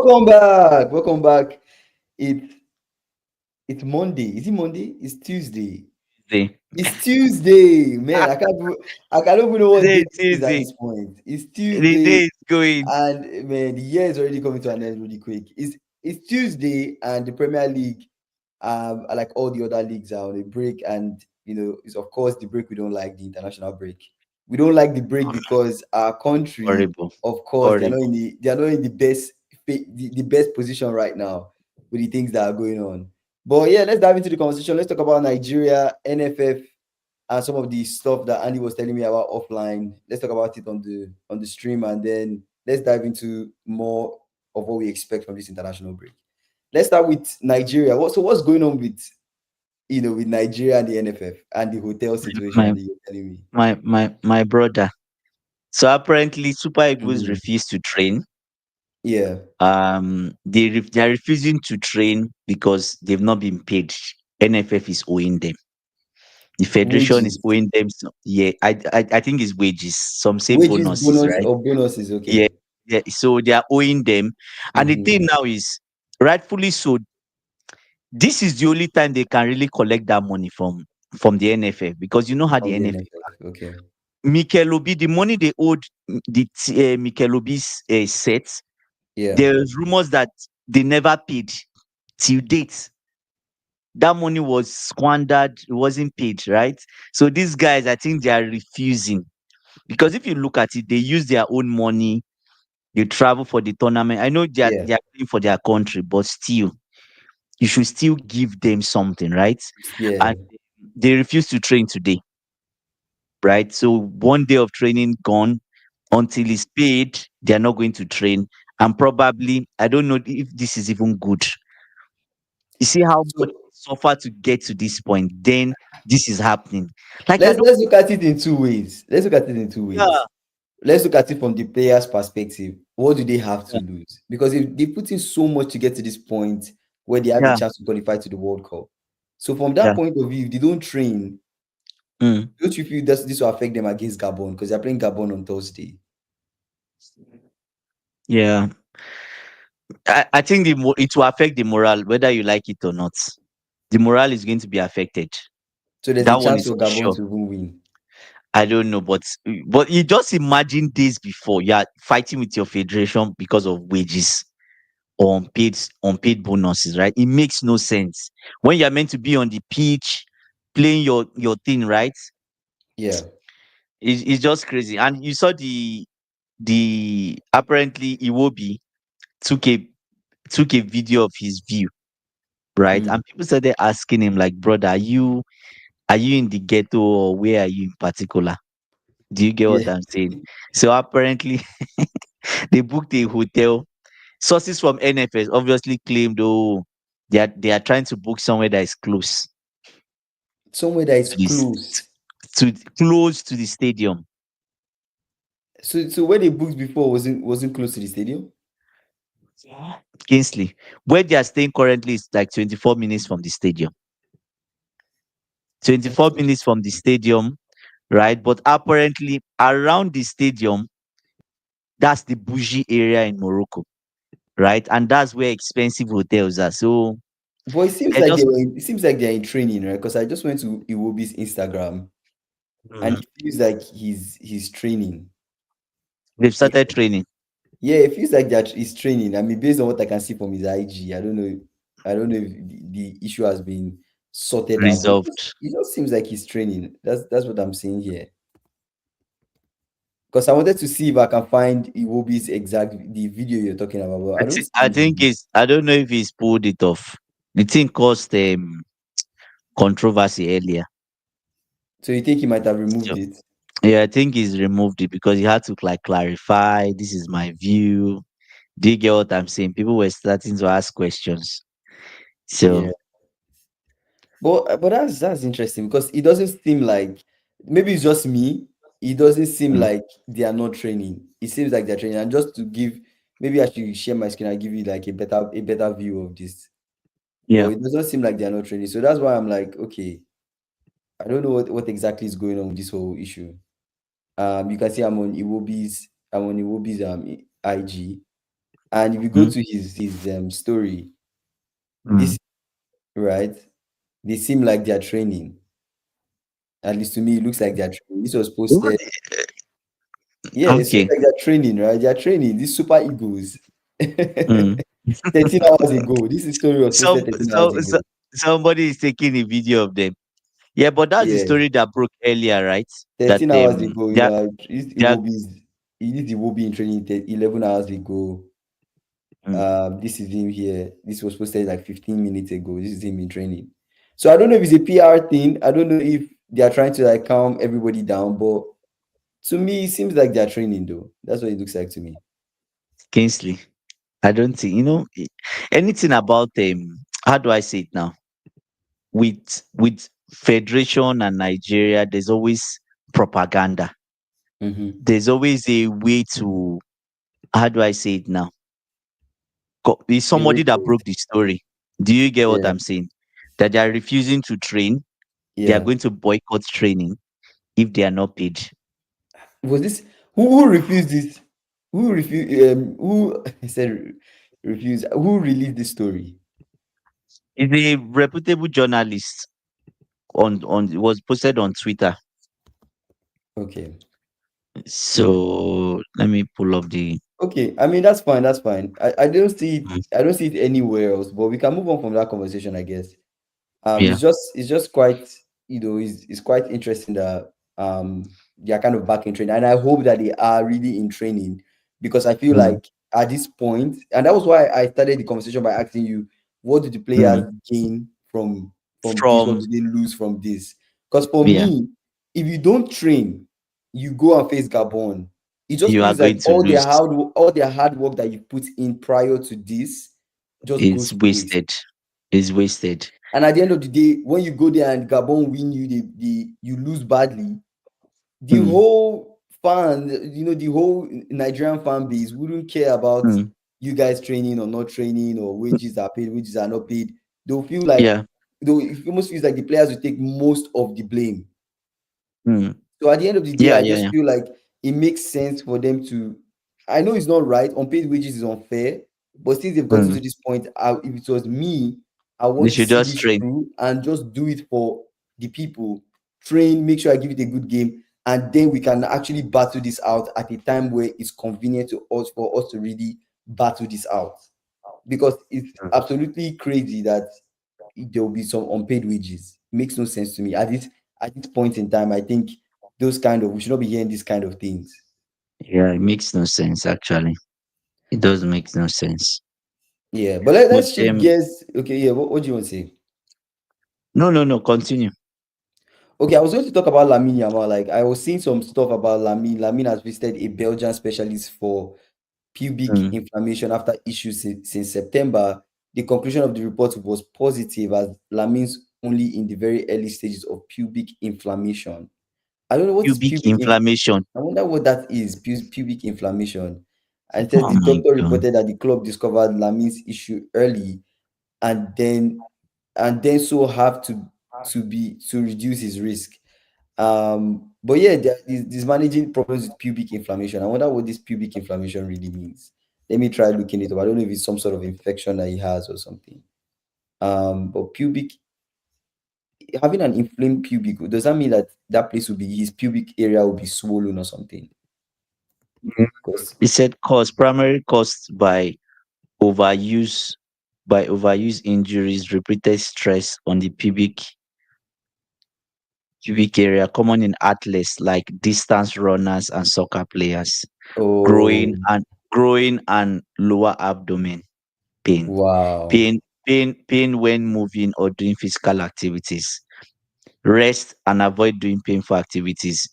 welcome back. Welcome back. It it's Monday. Is it Monday? It's Tuesday. Tuesday. It's Tuesday, man. I can't even know what Today day is it is at Tuesday. this point. It's The Tuesday, day is going. and man, the year is already coming to an end really quick. It's Tuesday, and the Premier League, like all the other leagues, are on a break, and it's of course the break we don't like, the international break. We don't like the break because our country, Horrible. of course, Horrible. they are not in the best the best position right now with the things that are going on. But yeah, let's dive into the conversation. Let's talk about Nigeria, NFF, and some of the stuff that Andy was telling me about offline. Let's talk about it on the stream, and then let's dive into more of what we expect from this international break. Let's start with Nigeria. What's going on with with Nigeria and the NFF and the hotel situation My that you're telling me? my brother. So apparently Super Eagles Mhm. refuse to train. Yeah. They are refusing to train because they've not been paid. NFF is owing them. The federation is Wages. owing them yeah, I think it's wages. Some say Wages, bonuses, bonus right? or bonuses, Yeah, okay. yeah. So they are owing them. And the Mm-hmm. thing now is, rightfully so, this is the only time they can really collect that money from the NFF, because you know how the From the NFF. NFF, okay. Mikel Obi, the money they owed Mikel Obi's sets, Yeah. there's rumors that they never paid till date. That money was squandered, it wasn't paid, right? So these guys, I think they are refusing, because if you look at it, they use their own money, they travel for the tournament. I know Yeah. they are playing for their country, but still, you should still give them something, right? Yeah. And they refuse to train today, right? So 1 day of training gone. Until it's paid, they are not going to train. And probably, I don't know if this is even good. You see how much So suffer to get to this point. Then this is happening. Like I don't. let's look at it in two ways. Let's look at it in two Yeah, ways. Let's look at it from the player's perspective. What do they have to yeah, lose? Because if they put in so much to get to this point where they have a yeah, chance to qualify to the World Cup. So from that yeah. point of view, if they don't train, Mm. don't you feel that this will affect them against Gabon? Because they're playing Gabon on Thursday. Yeah. I think it will affect the morale, whether you like it or not. The morale is going to be affected. So there's a That one chance is for for Gabon sure. to even win. I don't know, but you just imagine days before you are fighting with your federation because of wages or unpaid bonuses, right? It makes no sense when you are meant to be on the pitch playing your thing, right? Yeah. It's just crazy. And you saw the apparently Iwobi took a took a video of his view, right? Mm. And people started asking him like, brother, are you in the ghetto, or where are you in particular? Do you get what Yeah. I'm saying? So apparently they booked a hotel. Sources from NFS obviously claimed, oh, they are trying to book somewhere that is close Somewhere that is to this close. to close to the stadium. So where they booked before wasn't close to the stadium? Kingsley, where they are staying currently is like 24 minutes from the stadium. 24 Okay. minutes from the stadium, right? But apparently around the stadium, that's the bougie area in Morocco, right? And that's where expensive hotels are. So But they're just it seems like they're in training, right? Because I just went to Iwobi's Instagram and Mhm. it feels like he's training. They've Yeah, started training. yeah, it feels like that he's training. I mean, based on what I can see from his IG, I don't know if the issue has been sorted out, but Resolved. it just seems like he's training. That's what I'm saying here. Because I wanted to see if I can find Iwobi's exact the video you're talking about, but I don't see I the think video. it's I don't know if he's pulled it off. The thing caused controversy earlier. So you think he might have removed So it? yeah, I think he's removed it because he had to like clarify, this is my view. Do you get what I'm saying? People were starting to ask questions. So Yeah. But that's interesting because it doesn't seem like, maybe it's just me. It doesn't seem mm, like they are not training. It seems like they're training. And just to give, maybe I should share my screen and give you like a better view of this. But yeah. it doesn't seem like they are not training. So that's why I'm like, okay, I don't know what exactly is going on with this whole issue. You can see I'm on Iwobi's IG. And if you go Mm, to his story, mm. this right, they seem like they're training. At least to me, it looks like they're training. This was What? posted. Yeah, it seems Okay. like they're training, right? They're training. These super egos. Mm. 13 hours ago. This story was posted Some 13 hours ago. somebody is taking a video of them. Yeah, but that's the Yeah, story that broke earlier, right? That 13 hours ago, they're it they're will be it will be in training 11 hours ago. mm, This is him here. This was posted like 15 minutes ago. This is him in training. So I don't know if it's a PR thing. I don't know if they are trying to like calm everybody down, but to me, it seems like they're training though. That's what it looks like to me. Kingsley. I don't think anything about how do I say it now? With Federation and Nigeria, there's always propaganda. Mm-hmm. There's always a way to how do I say it now? It's You wait somebody for that it. broke the story. Do you get what Yeah, I'm saying? That they are refusing to train. They are yeah. going to boycott training if they are not paid. Was this who refused this? Who refused? Who I said refused? Who released this story? It's a reputable journalist on it was posted on Twitter. Okay. So let me pull up the Okay, I mean that's fine. That's fine. I don't see it. mm, I don't see it anywhere else. But we can move on from that conversation, I guess. yeah. It's just quite it's quite interesting that they are kind of back in training, and I hope that they are really in training because I feel Mm, like at this point, and that was why I started the conversation by asking you, what do the players mm. gain from this? What From do they lose from this? Because for yeah, me, if you don't train, you go and face Gabon. It just you are feels like going to lose. all their hard work that you put in prior to this just It's goes to waste. wasted. It's wasted. And at the end of the day, when you go there and Gabon win you, you lose badly. The Mm, whole the whole Nigerian fan base wouldn't care about mm, you guys training or not training or wages are paid, wages are not paid. They'll feel like yeah. it almost feels like the players will take most of the blame. Mm, So at the end of the day, yeah, I yeah, just yeah. feel like it makes sense for them to. I know it's not right. Unpaid wages is unfair, but since they've gotten Mm. to this point, if it was me, I They want to should see just this train. through and just do it for the people. Train, make sure I give it a good game, and then we can actually battle this out at a time where it's convenient to us for us to really battle this out. Because it's Mm. absolutely crazy that there will be some unpaid wages. It makes no sense to me. At this point in time, I think we should not be hearing these kind of things. Yeah, it makes no sense actually. It does make no sense. Yeah, but But let's shift gears. Okay, yeah, what do you want to say? no, no, no. Continue. Okay, I was going to talk about Lamine Yamal. Like I was seeing some stuff about Lamine. Lamine has visited a Belgian specialist for pubic Mm. inflammation after issues since September. The conclusion of the report was positive as Lamine's only in the very early stages of pubic inflammation. I don't know what is Pubic inflammation. I wonder what that is, pubic inflammation. And it says Oh the my doctor god. reported that the club discovered Lamine's issue early and then so have to reduce his risk. But yeah, there is managing problems with pubic inflammation. I wonder what this pubic inflammation really means. Let me try looking it up. I don't know if it's some sort of infection that he has or something. But pubic having an inflamed pubic, does that mean that that place will be his pubic area will be swollen or something? Mm. Because It said primary caused overuse overuse injuries, repeated stress on the pubic area, common in athletes like distance runners and soccer players. Growing oh and growing and lower abdomen pain. wow, Pain when moving or doing physical activities. Rest and avoid doing painful activities.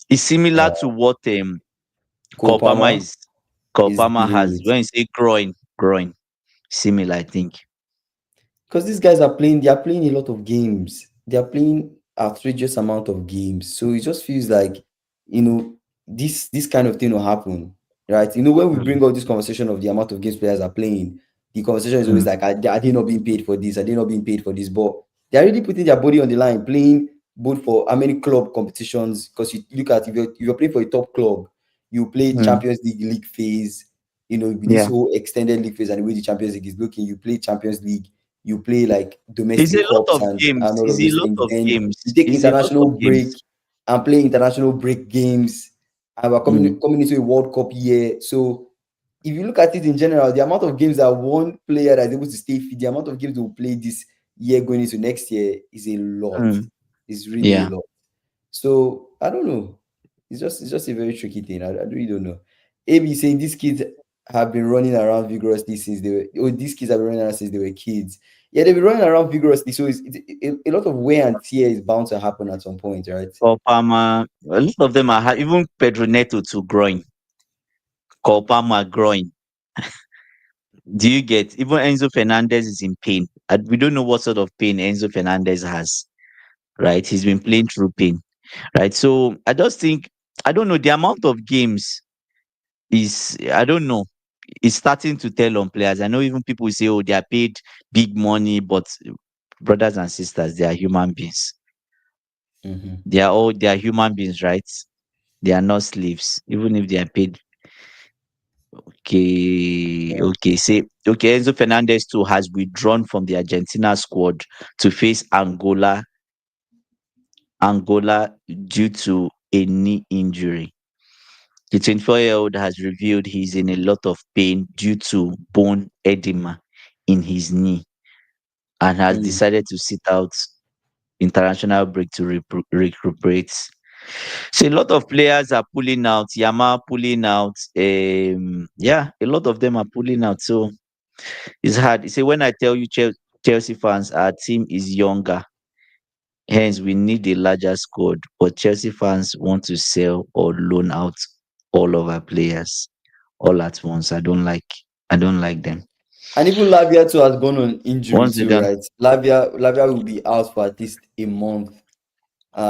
It's similar to wow. what Kopama is Copama dealing has with. when you say growing. Similar, I think. Because these guys they are playing a lot of games. They are playing outrageous amount of games. So it just feels like, this kind of thing will happen, right? When we Mm, bring up this conversation of the amount of games players are playing, the conversation is always mm, like, are they not being paid for this? Are they not being paid for this? But they're really putting their body on the line, playing both for how many club competitions. Because you look at if you're playing for a top club, you play mm, Champions League phase, with this Yeah. whole extended league phase and the way the Champions League is looking, you play Champions League, you play like It's a domestic lot cups of games. and all of It's a those lot things. of Then you games. take It's a lot international of break games. and play international break games, and we're Mm, coming into a World Cup year. So if you look at it in general, the amount of games that one player that's able to stay fit, the amount of games they will play this year going into next year is a lot. mm, It's really a yeah. lot. So I don't know. It's just a very tricky thing. I really don't know. AB saying these kids have been running around vigorously since they were. Oh, these kids have been running around since they were kids. Yeah, they've been running around vigorously. So a lot of wear and tear is bound to happen at some point, right? Palmer, a lot of them are even Pedro Neto to growing. Palmer growing. Do you get? Even Enzo Fernandez is in pain. We don't know what sort of pain Enzo Fernandez has. Right, he's been playing through pain. Right, so I just think I don't know the amount of games is I don't know. It's starting to tell on players. I know even people say, oh, they are paid big money, but brothers and sisters, they are human beings. Mm-hmm. They are human beings, right? They are not slaves, even if they are paid. Okay, okay. Say okay, Enzo Fernandez too has withdrawn from the Argentina squad to face Angola due to a knee injury. The 24-year-old has revealed he's in a lot of pain due to bone edema in his knee and has Mm. decided to sit out international break to recuperate. So a lot of players are pulling out. Yama pulling out. Yeah, a lot of them are pulling out. So it's hard. You say when I tell you Chelsea fans, our team is younger. Hence, we need a larger squad. But Chelsea fans want to sell or loan out all of our players all at once. I don't like them. And even Lavia too has gone on injury Once they too, don't, right? Lavia will be out for at least a month.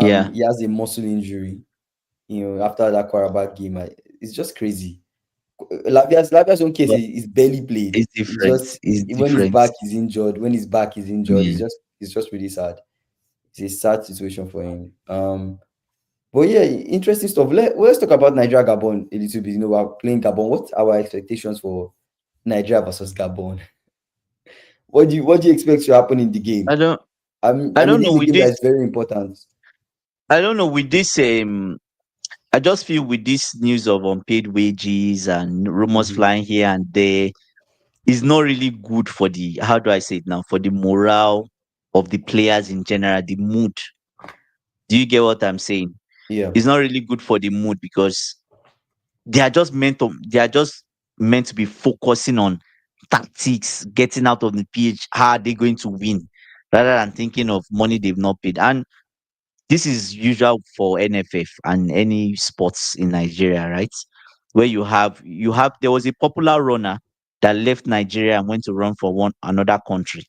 yeah. He has a muscle injury. After that Karabakh game, it's just crazy. Lavia's own case But is barely played. it's It's different. just It's when his different. back is injured. When his back is injured, Yeah. it's just really sad. It's a sad situation for him. But yeah, interesting stuff. Let's talk about Nigeria Gabon a little bit. We're playing Gabon. What are our expectations for Nigeria versus Gabon? What do you expect to happen in the game? I don't I I mean, don't this know is a with game that this is very important. I don't know with this I just feel with this news of unpaid wages and rumors Mhm. flying here and there is not really good for the how do I say it now, for the morale of the players in general, the mood. Do you get what I'm saying? Yeah. It's not really good for the mood because they are just meant to be focusing on tactics, getting out of the pitch, how are they going to win, rather than thinking of money they've not paid. And this is usual for NFF and any sports in Nigeria, right? Where you have there was a popular runner that left Nigeria and went to run for one another country.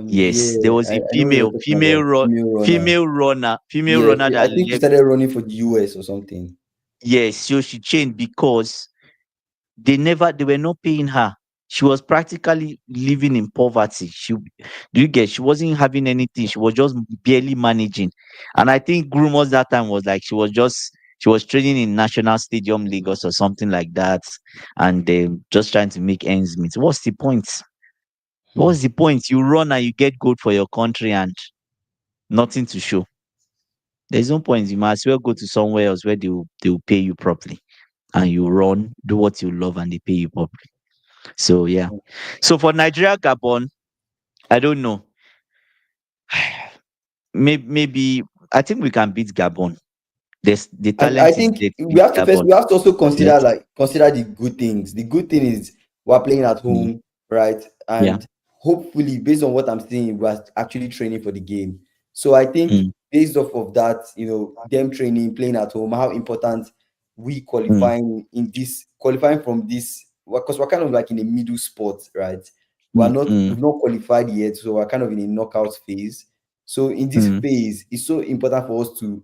Yes, there Yeah, was a I know what you're talking about. Female runner. female Yeah, runner I that think she left. started running for the US or something. Yes, so she changed because they were not paying her. She was practically living in poverty. She wasn't having anything. She was just barely managing. And I think rumors that time was like she was training in National Stadium Lagos or something like that, and just trying to make ends meet. What's the point? Hmm. What's the point? You run and you get gold for your country and nothing to show. There's no point. You might as well go to somewhere else where they will pay you properly and you run, do what you love, and they pay you properly. So yeah. So for Nigeria, Gabon, I don't know. Maybe I think we can beat Gabon. The I talent is think there to beat Gabon, we have to also right? consider the good things. The good thing is we're playing at Mm, home, right? yeah. And hopefully, based on what I'm seeing, we're actually training for the game. So I think Mm, based off of that, them training, playing at home, how important we mm, qualifying from this, because we're kind of like in a middle spot, right? mm, We've not qualified yet, so we're kind of in a knockout phase. So in this mm, phase, it's so important for us to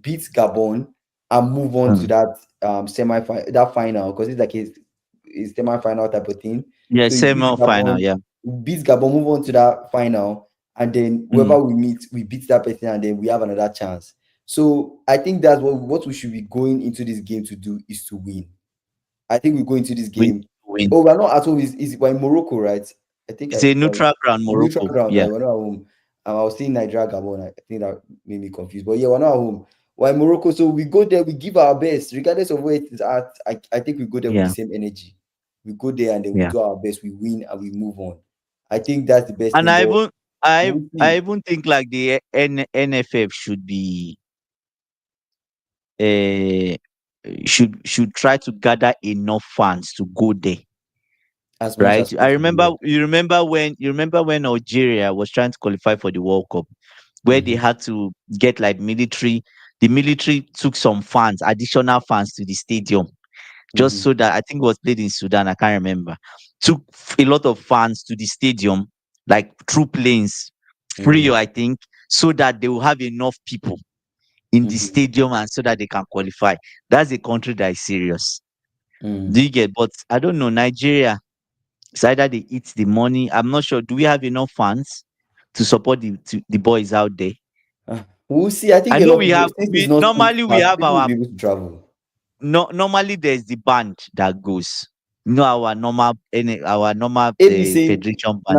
beat Gabon and move on to mm. that semi that final, because it's like a semi final type of thing. Yeah, So you semi final. Yeah. beat Gabon, move on to that final, and then Mm, whoever we meet, we beat that person, and then we have another chance. So I think that's what we should be going into this game to do, is to win. I think we go into this We need game. to win. Oh, we're not at home. Is we're in Morocco, right? I think It's a neutral ground, a neutral Morocco. ground, right? Yeah, We're not at home. I was saying Nigeria, Gabon. I think that made me confused. But yeah, we're not at home. We're in Morocco, so we go there. We give our best, regardless of where it is at. I think we go there with the yeah, same energy. We go there and then we yeah. do our best. We win and we move on. I think that's the best And thing. But we'll I see. even think like the NFF uh, should try to gather enough fans to go there. As much Right? as possible. Yeah. You remember when Algeria was trying to qualify for the World Cup, where they Mm-hmm. had to get like military. The military took some fans, additional fans to the stadium, just Mm-hmm. so that I think it was played in Sudan. I can't remember. Took a lot of fans to the stadium, like through planes, free, Mm-hmm. I think, so that they will have enough people in the Mm-hmm. stadium and so that they can qualify. That's a country that is serious. Do Mm. you get? But I don't know. Nigeria, it's either they eat the money. I'm not sure. Do we have enough fans to support the boys out there? We'll see. I think I a know lot of we people, have. since it's We not normally we Christmas, have people will our be able to travel. no. Normally there's the band that goes. You know our normal If you say federation band.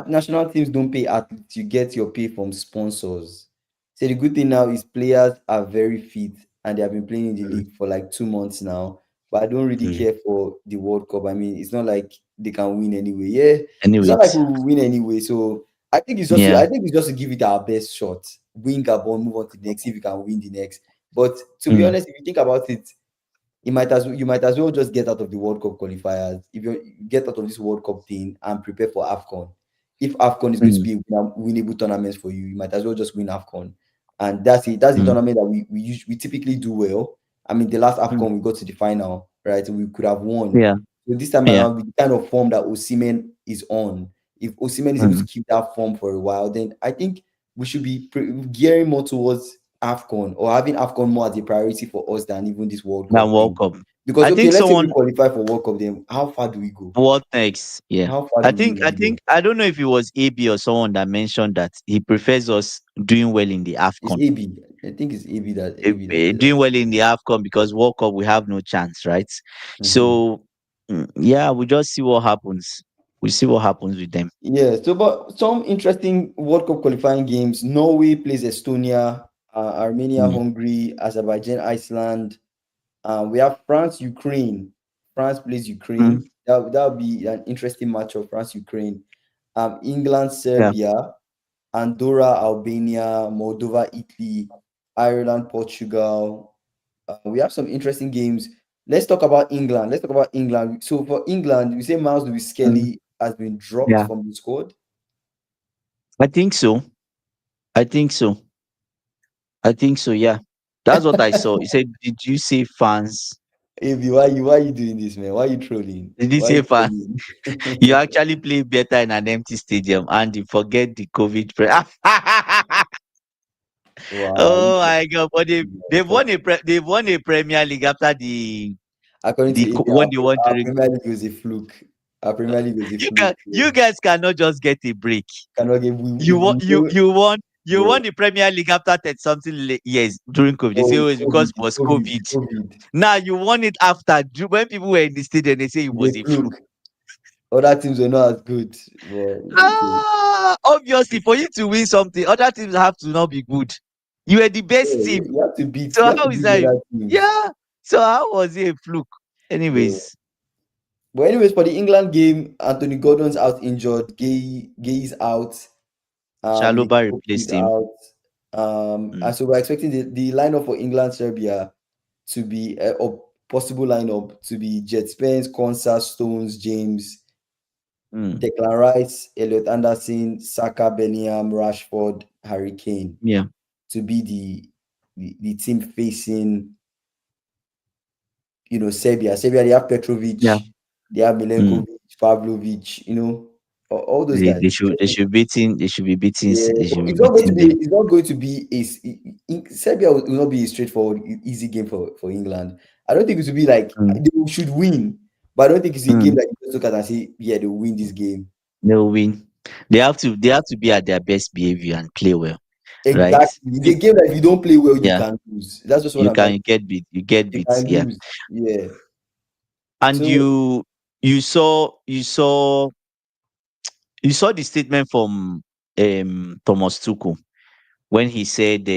national teams don't pay athletes, you get your pay from sponsors. So the good thing now is players are very fit and they have been playing in the Mm, league for like 2 months now. But I don't really mm. care for the World Cup. I mean, it's not like they can win anyway. Yeah, it's not like Anyways, we will win anyway. So yeah. I think it's just to give it our best shot. Win Gabon, move on to the next, see if we can win the next. But to be Mm, honest, if you think about it, you might as well just get out of the World Cup qualifiers. If you get out of this World Cup thing and prepare for AFCON. If AFCON is going to mm, be a winnable tournament for you, you might as well just win AFCON. And that's it. That's the mm, tournament that we typically do well. I mean, the last mm. AFCON we got to the final, right? We could have won. Yeah, So this time yeah. around, with the kind of form that Osimhen is on, if Osimhen is able to Mm, keep that form for a while, then I think we should be gearing more towards AFCON or having AFCON more as a priority for us than even this World now Cup World thing. Cup. Because I okay, think let's say we someone qualify for World Cup, then how far do we go? what next? Yeah. How far do we I really go? think I don't know if it was AB or someone that mentioned that he prefers us doing well in the It's AFCON. AB. I think it's AB that said that. Doing well in the AFCON because World Cup we have no chance, right? Mhm. So yeah, we just see what happens. We see what happens with them. Yeah. So, but some interesting World Cup qualifying games. Norway plays Estonia, Armenia, Mm, Hungary, Azerbaijan, Iceland. We have France, Ukraine. France plays mm, Ukraine. That would be an interesting matchup. France, Ukraine. England, yeah. Serbia. Andorra, Albania, Moldova, Italy, Ireland, Portugal. We have some interesting games. Let's talk about England. Let's talk about England. So for England, we say Myles-Lewis Mm, Skelly has been dropped yeah. from the squad. I think so. I think so. I think so. Yeah. That's what I saw. He said, "Did you say fans? Avi, why you doing this, man? Why you trolling? Did you Why say you fans? trolling? You actually play better in an empty stadium and you forget the COVID." Wow. Oh my God! But they've won a Premier League after According to Avi, when they won our during Premier League was a fluke. Our Premier League was a fluke. you guys cannot just get a break. Cannot give we You yeah. won the Premier League after 30 something years during COVID. They Oh, say oh, it's it's COVID, because it was COVID, COVID. COVID. Now you won it after when people were in the stadium. They say it was It's a a fluke. fluke. Other teams were not as good, but it's okay. Obviously, for you to win something, other teams have to not be good. You were the best Yeah, team. you So have to how is beat that? the other teams. Yeah. So how was it a fluke? Yeah. Anyways, But anyways, for the England game, Anthony Gordon's out injured. Gay is out. Chalobah Nick Pope is replaced him. out. Mm, And so we're expecting the lineup for England Serbia to be a possible lineup to be Jet Spence, Konsa, Stones, James, mm, Declan Rice, Elliot Anderson, Saka, Bellingham, Rashford, Harry Kane yeah, to be the team facing Serbia. Serbia, they have Petrovic, yeah. they have Mm. Milenkovic, Pavlovic, all those guys. They should be Yeah, they but should be beating them. it's not going to be Serbia will not be a straightforward, easy game for England. I don't think it will be like Mm, they should win, but I don't think it's a game mm. that you just look at and say, yeah, they'll win this game. They'll win. They have to be at their best behavior and play well, right? Exactly. It's a game that if you don't play well, you Yeah. can lose. That's just what I'm trying to You get beat. You get You beat. can Yeah. lose. Yeah. And So you saw you saw the statement from Thomas Tuchel when he said,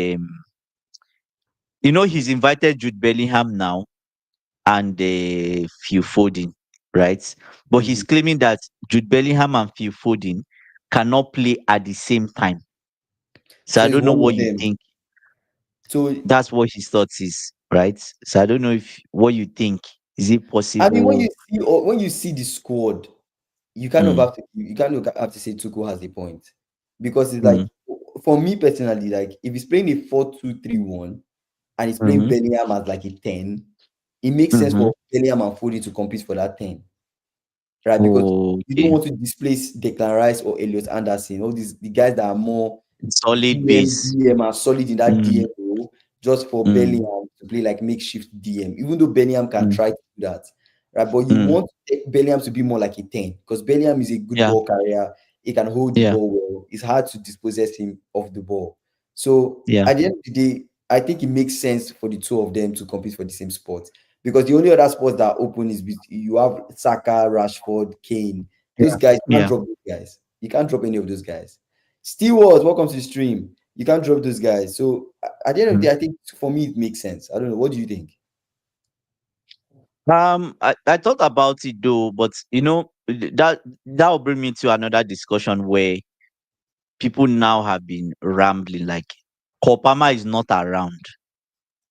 he's invited Jude Bellingham now and Phil Foden, right? But he's mhm. claiming that Jude Bellingham and Phil Foden cannot play at the same time. So So I it's don't know one what of you them. think. So That's what his thoughts is, right? So I don't know if what you think. Is it I mean, possible? when you see the squad, Mm, you kind of have to say Tuchel has a point, because it's like, mm, for me personally, like if he's playing a 4-2-3-1 and he's playing mm-hmm, Bellingham as like a 10, it makes sense mm-hmm. for Bellingham and Foden to compete for that 10, right? Because you don't Okay. want to displace Declan Rice or Elliot Anderson, all these the guys that are more Solid base. DM are solid in that Mm, DM role, just for mm, Bellingham to play like makeshift DM, even though Bellingham can mm, try to do that, right? But you mm. want Bellingham to be more like a 10, because Bellingham is a good Yeah, ball carrier. He can hold the yeah, ball well. It's hard to dispossess him of the ball. So yeah. at the end of the day, I think it makes sense for the two of them to compete for the same spot, because the only other spots that are open is you have Saka, Rashford, Kane. Those Yeah, guys, you can't yeah. drop those guys. You can't drop any of those guys. Stewards, welcome to the stream. You can't drop those guys. So at the end of the Mm. day, I think for me it makes sense. I don't know. What do you think? I thought about it though, but that will bring me to another discussion where people now have been rambling like Kopama is not around.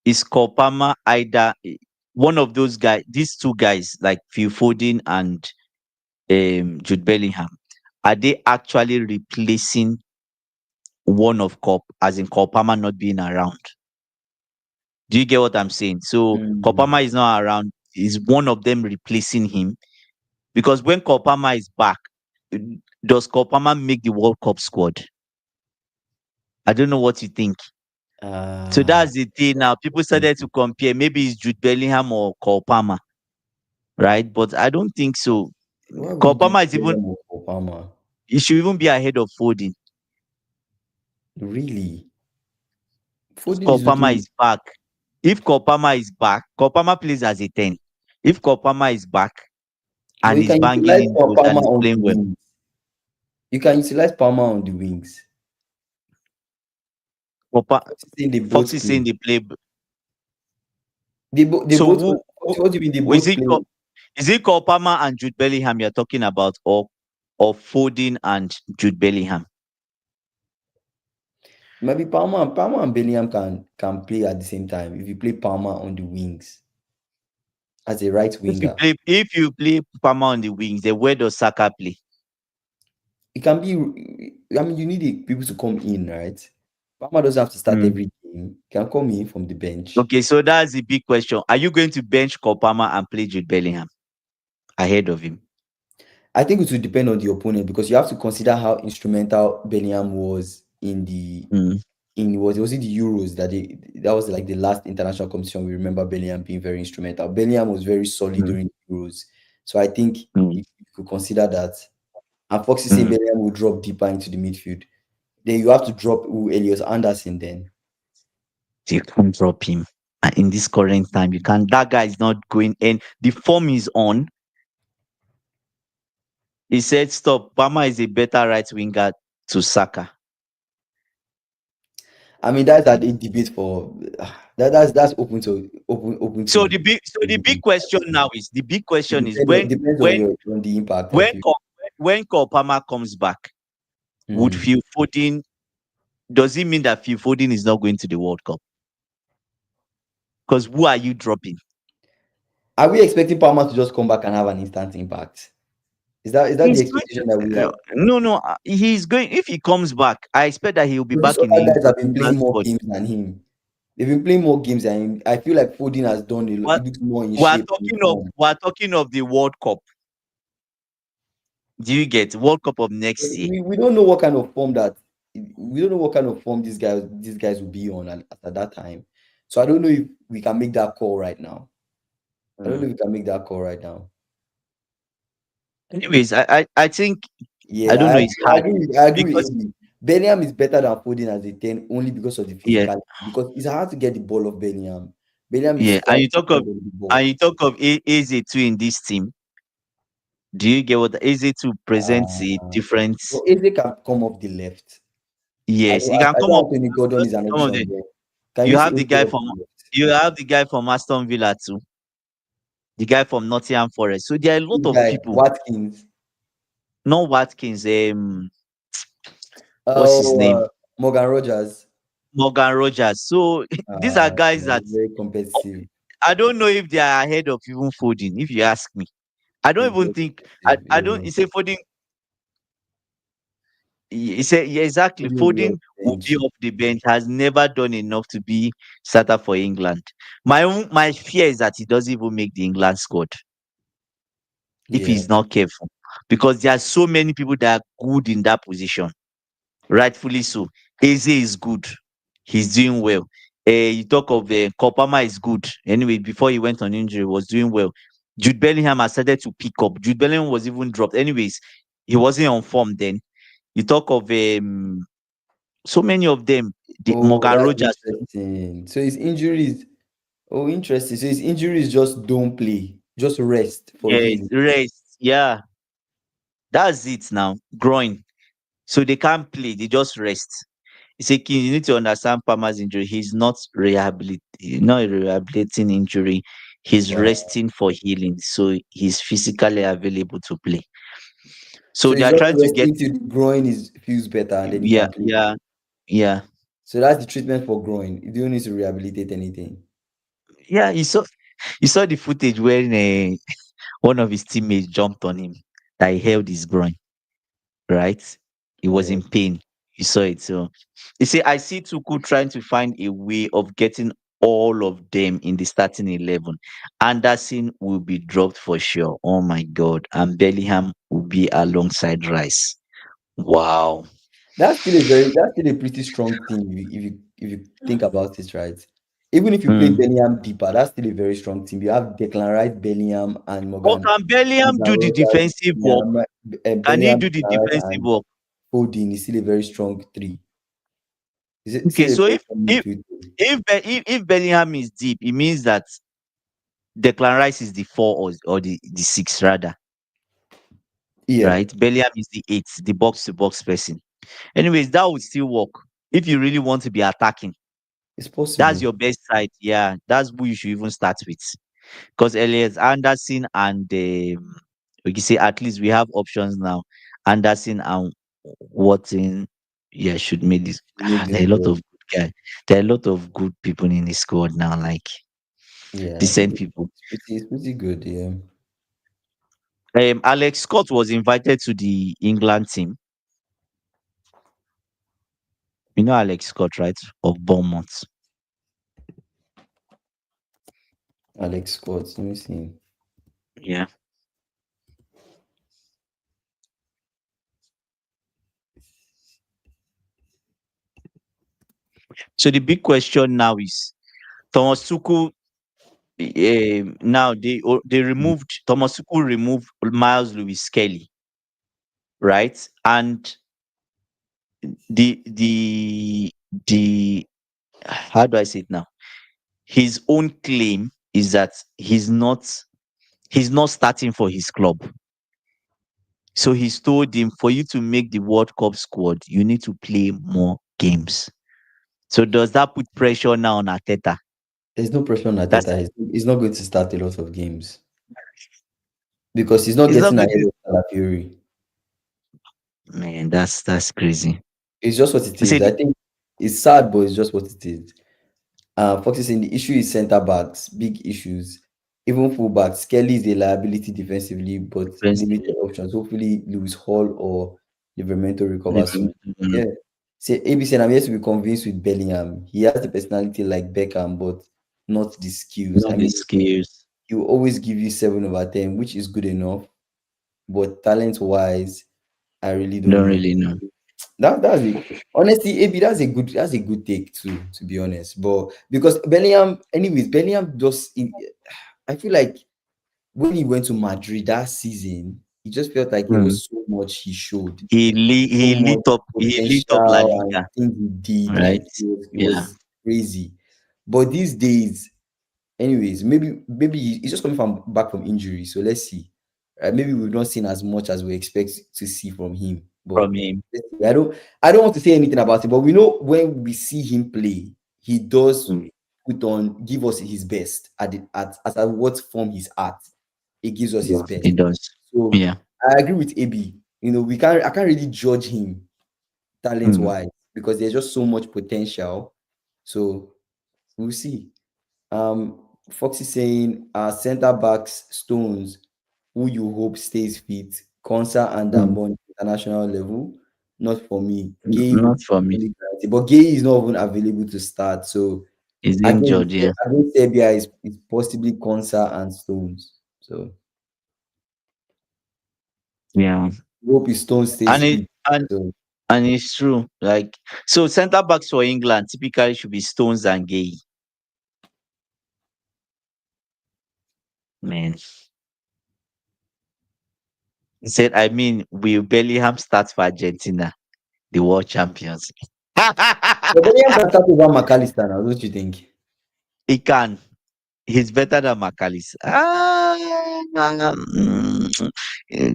Is Kopama either one of those guys, these two guys like Phil Foden and Jude Bellingham, are they actually replacing one of Cop as in Kopama not being around? Do you get what I'm saying? So Mm. Kopama is not around. Is one of them replacing him? Because when Kopama is back, uh, does Kopama make the World Cup squad? I don't know what you think. So Uh, that's the thing now. People started to compare. Maybe it's Jude Bellingham or Kopama, right? But I don't think so. why would you do Kopama is even, Bellingham or Obama? he should even be ahead of Foden. Really? If Foden is Kopama looking. is back, if Kopama is back, Kopama plays as a 10. If Kopama is back But and you is can banging utilize in goals and Palmer is on the playing well, wings. You can utilize Palmer on the wings. Kopa, Saying they Fox both is saying play. they play. They So both. who What do you mean? They is both it? play. Is it Kopama and Jude Bellingham you're talking about, or Foden and Jude Bellingham? Maybe Palmer and Bellingham can play at the same time if you play Palmer on the wings as a right winger. If you play Palmer on the wings, then where does Saka play? It can be. I mean, you need people to come in, right? Palmer doesn't have to start Mm. every game. He can come in from the bench. Okay, so that's the big question. Are you going to bench Kopama and play Jude Bellingham ahead of him? I think it will depend on the opponent, because you have to consider how instrumental Bellingham was in the Mm, in was it the Euros that was like the last international competition we remember Bellingham being very instrumental. Bellingham was very solid mm, during the Euros, so I think mm, you could consider that. And Fox is saying mm. Bellingham will drop deeper into the midfield. Then you have to drop Elias Anderson. Then You can't drop him. In this current time. You can. That guy is not going. And the form is on. He said, "Stop. Palmer is a better right winger to Saka." I mean that's a debate for that's open So to the big debate. question now is the big question is It depends on your on the impact. I when feel. Ko- when Cole Palmer comes back, would Mm. Phil Foden, does it mean that Phil Foden is not going to the World Cup? Because who are you dropping? Are we expecting Palmer to just come back and have an instant impact? Is that the He's going expectation that we to, have? no, he's going. If he comes back, I expect that he will be But these back in other the guys have been England playing more squad. games than him. They've been playing more games than him. I feel like Foden has done a lot. He But looks more in shape and in form. we're talking of the World Cup. Do you get World Cup of But next year? we don't know what kind of form that we don't know what kind of form these guys will be on at that time. So I don't know if we can make that call right now. I don't know Mm. if we can make that call right now. Anyways, I think I Yeah, don't know. It's hard I agree with because Amy. Bellingham is better than Foden as a 10 only because of the yeah, physicality. Because it's hard to get the ball of Bellingham. Bellingham is Yeah, and you fighting talk of over the ball. Eze too in this team. Do you get what Eze too presents a Uh, different? but Eze can come off the left. Yes, he can I come don't up. Anthony Gordon is an Some of the option there. Can you you see have the Eze guy off from the left? Aston Villa too, the guy from Nottingham Forest. So there are a lot This of guy people. Watkins. Not Watkins. What's his Oh, name? Morgan Rogers. Morgan Rogers. So these are guys that Very competitive. I don't know if they are ahead of even Foden. If you ask me, I don't He's even very think. competitive. I don't. He say Foden. He said, yeah, exactly. Foden will be on Foden the will be bench. off the bench. Has never done enough to be starter for England. My fear is that he doesn't even make the England squad if Yeah. he's not careful, because there are so many people that are good in that position. Rightfully so. Eze is good. He's doing well. You talk of Kopama is good. Anyway, before he went on injury, was doing well. Jude Bellingham has started to pick up. Jude Bellingham was even dropped. Anyways, he wasn't on form then. You talk of so many of them. The Oh, Morgan that's Rogers. interesting. So his injuries. Oh, interesting. So his injuries just don't play, just rest for Yes, healing. rest. Yeah, that's it now. Growing. So they can't play. They just rest. He said, King, you need to understand Palmer's injury. He's not a rehabilitating injury. He's Wow. resting for healing. So he's physically available to play. So So they he's are just trying to get, resting till the groin is feels better and then he yeah, can play. yeah, yeah. So that's the treatment for groin. You don't need to rehabilitate anything. Yeah, you saw the footage when one of his teammates jumped on him that he held his groin, right? He was Yeah, in pain. You saw it. So you see, I see Tuku trying to find a way of getting all of them in the starting 11. Anderson will be dropped for sure. Oh my God. And Bellingham will be alongside Rice. Wow. that's still a pretty strong team if you think about it, right? Even if you play Mm. Bellingham deeper, that's still a very strong team. You have Declan Rice, Bellingham, and But can Bellingham Morgan do the Rogers, defensive work? Bellingham, Can he Bellingham, do the Declan Rice, defensive and work? Foden is still a very strong three. Is it Okay, still a so very if strong if midfield team? if Bellingham is deep, it means that Declan Rice is the 4 or the 6 rather, Yeah, right? Bellingham is the 8, the box to box person. Anyways, that would still work if you really want to be attacking. it's That's possible. your best side. Yeah, that's who you should even start with. Because Elias Anderson and we can say at least we have options now. Anderson and Watson, yeah, should make this. Make There this are a lot of goal. good guys. There are a lot of good people in the squad now, like Yeah, decent people. it's pretty good. Yeah, Alex Scott was invited to the England team. You know Alex Scott, right? Of Bournemouth. Alex Scott. Let me see. Yeah. So the big question now is Thomas Tuchel. Now they removed Thomas Tuchel removed Myles-Lewis Skelly, right? And the how do I say it now? His own claim is that he's not starting for his club. So he's told him for you to make the World Cup squad, you need to play more games. So does that put pressure now on Arteta? There's no pressure on That's Arteta. He's not going to start a lot of games because he's not it's not getting good. ahead of Calafiori. Man, that's crazy. It's just what it I is. said I think it's sad, but it's just what it is. Fox is saying the issue is centre backs, big issues. Even fullbacks, Skelly is a liability defensively, but limited defensively. options. Hopefully, Lewis Hall or Livermento recover soon. Mm, Yeah. Say ABC, I'm yet to be convinced with Bellingham. He has the personality like Beckham, but not the skills. not I the mean, skills. he will always give you 7/10, which is good enough. But talent-wise, I really don't Don't know. really know. That's it. Honestly, AB, that's a good take too, to be honest. But because Bellingham, anyways, Bellingham just I feel like when he went to Madrid that season, it just felt like there Mm. was so much he showed, He so much lit up La potential and Liga, things he did. right? Like it Yeah. was crazy. But these days, anyways, maybe he's just coming from back from injury. So let's see. Maybe we've not seen as much as we expect to see from him. But from him. I don't want to say anything about it. But we know when we see him play, he does Mm. give us his best at what form he's at. He gives us his Yeah, best. he does. So Yeah. I agree with AB. I can't really judge him talent Mm. wise because there's just so much potential. So we'll see. Fox is saying center backs Stones, who you hope stays fit, Konsa and Mm. Dambon international level. Not for me. Gay will Not for me. only guarantee, but Gay is not even available to start. So He's against injured. Yeah. against Serbia is possibly Konsa and Stones. So Yeah. hope his Stones stays And it fit. and So and it's true. Like, so, center backs for England typically should be Stones and Gay. Man, he said, I mean, will Bellingham start for Argentina, the world champions? but Bellingham can start over McAllister now, don't you think? He can. He's better than McAllister.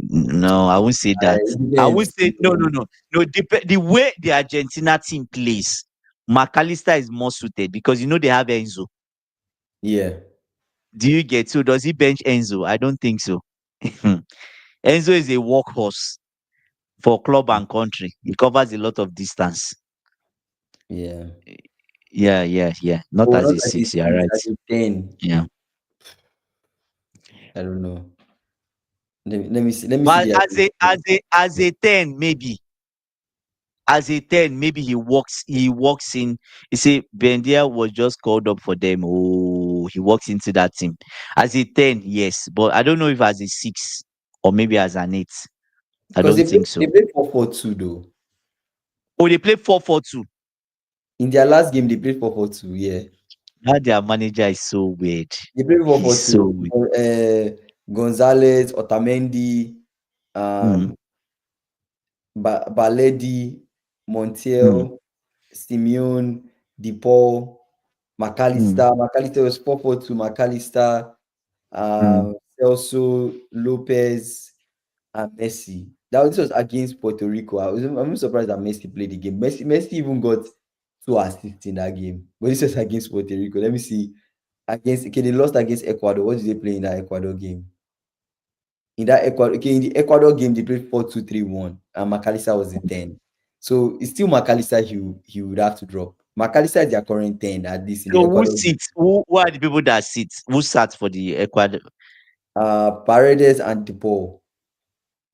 No, I won't say that. It I won't depends. say no, no, no, no. The way the Argentina team plays, McAllister is more suited because they have Enzo. Yeah. Do you get? So does he bench Enzo? I don't think so. Enzo is a workhorse for club and country. He covers a lot of distance. Yeah. Yeah, yeah, yeah. Not Oh, as not a as a six. You're six, right. as a 10. Yeah. I don't know. Let me see. Let me see But the as a 10, maybe. As a 10, maybe he walks in. You see, Bendia was just called up for them. Oh, he walks into that team. As a 10, yes. But I don't know if as a 6 or maybe as an 8. I because don't they think they so. played 4-4-2 though. Oh, they play 4-4-2. In their last game, they played 4-4-2. Yeah, Now their manager is so weird. they played four He's four so two. weird. Gonzalez, Otamendi, Mm, um, Baledi, mm, Montiel, Simeone, DePaul, mm, McAllister. McAllister was 4-4-2. McAllister, mm. Celso, Lopez, and Messi. This was against Puerto Rico. I'm surprised that Messi played the game. Messi even got 2 assists in that game. But this was against Puerto Rico. Let me see. They lost against Ecuador. What did they play in that Ecuador game? In the Ecuador game, they played 4-2-3-1, and McAllister was the 10. So it's still McAllister he would have to drop. McAllister is their current 10 at least in the So who Ecuador game. sits? Who are the people that sit? Who sat for the Ecuador? Paredes and DePaul.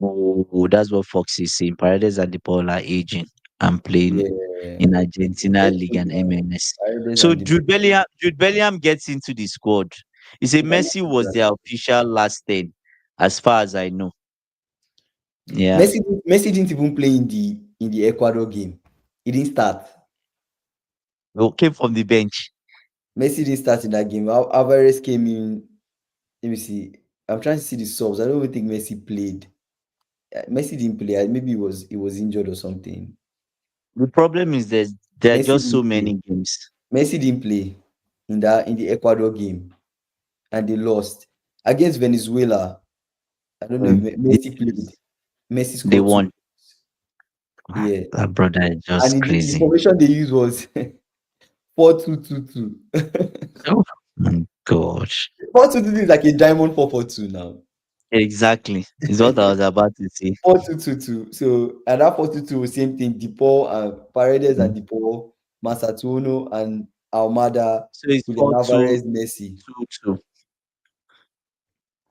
Oh, that's what Fox is saying. Paredes and the Paul are aging and playing Yeah. in Argentina Let's League see and MLS. Paredes So and DePaul. Jude Bellingham gets into the squad. He said Messi was their official last 10, as far as I know. Yeah. Messi didn't even play in the Ecuador game. He didn't start. Who came from the bench. Messi didn't start in that game. Alvarez came in. Let me see. I'm trying to see the subs. I don't even think Messi played. Messi didn't play. Maybe he was injured or something. The problem is there are Messi just so didn't play. many games. Messi didn't play in the Ecuador game, and they lost against Venezuela. I don't know if Mm. Messi played. Messi They scored two. won. Ah, Yeah, that brother is and just the crazy. formation they used was 4-2-2-2. Oh my gosh. 4-2-2-2 is like a diamond 4-4-2 now. Exactly. Is what I was about to say. 4-2-2-2. So and that 4-2-2 was same thing. DePaul and Paredes and Mm. DePaul, Masatuno and Almada, So it's Julian 4-2-2-2. Alvarez, Messi.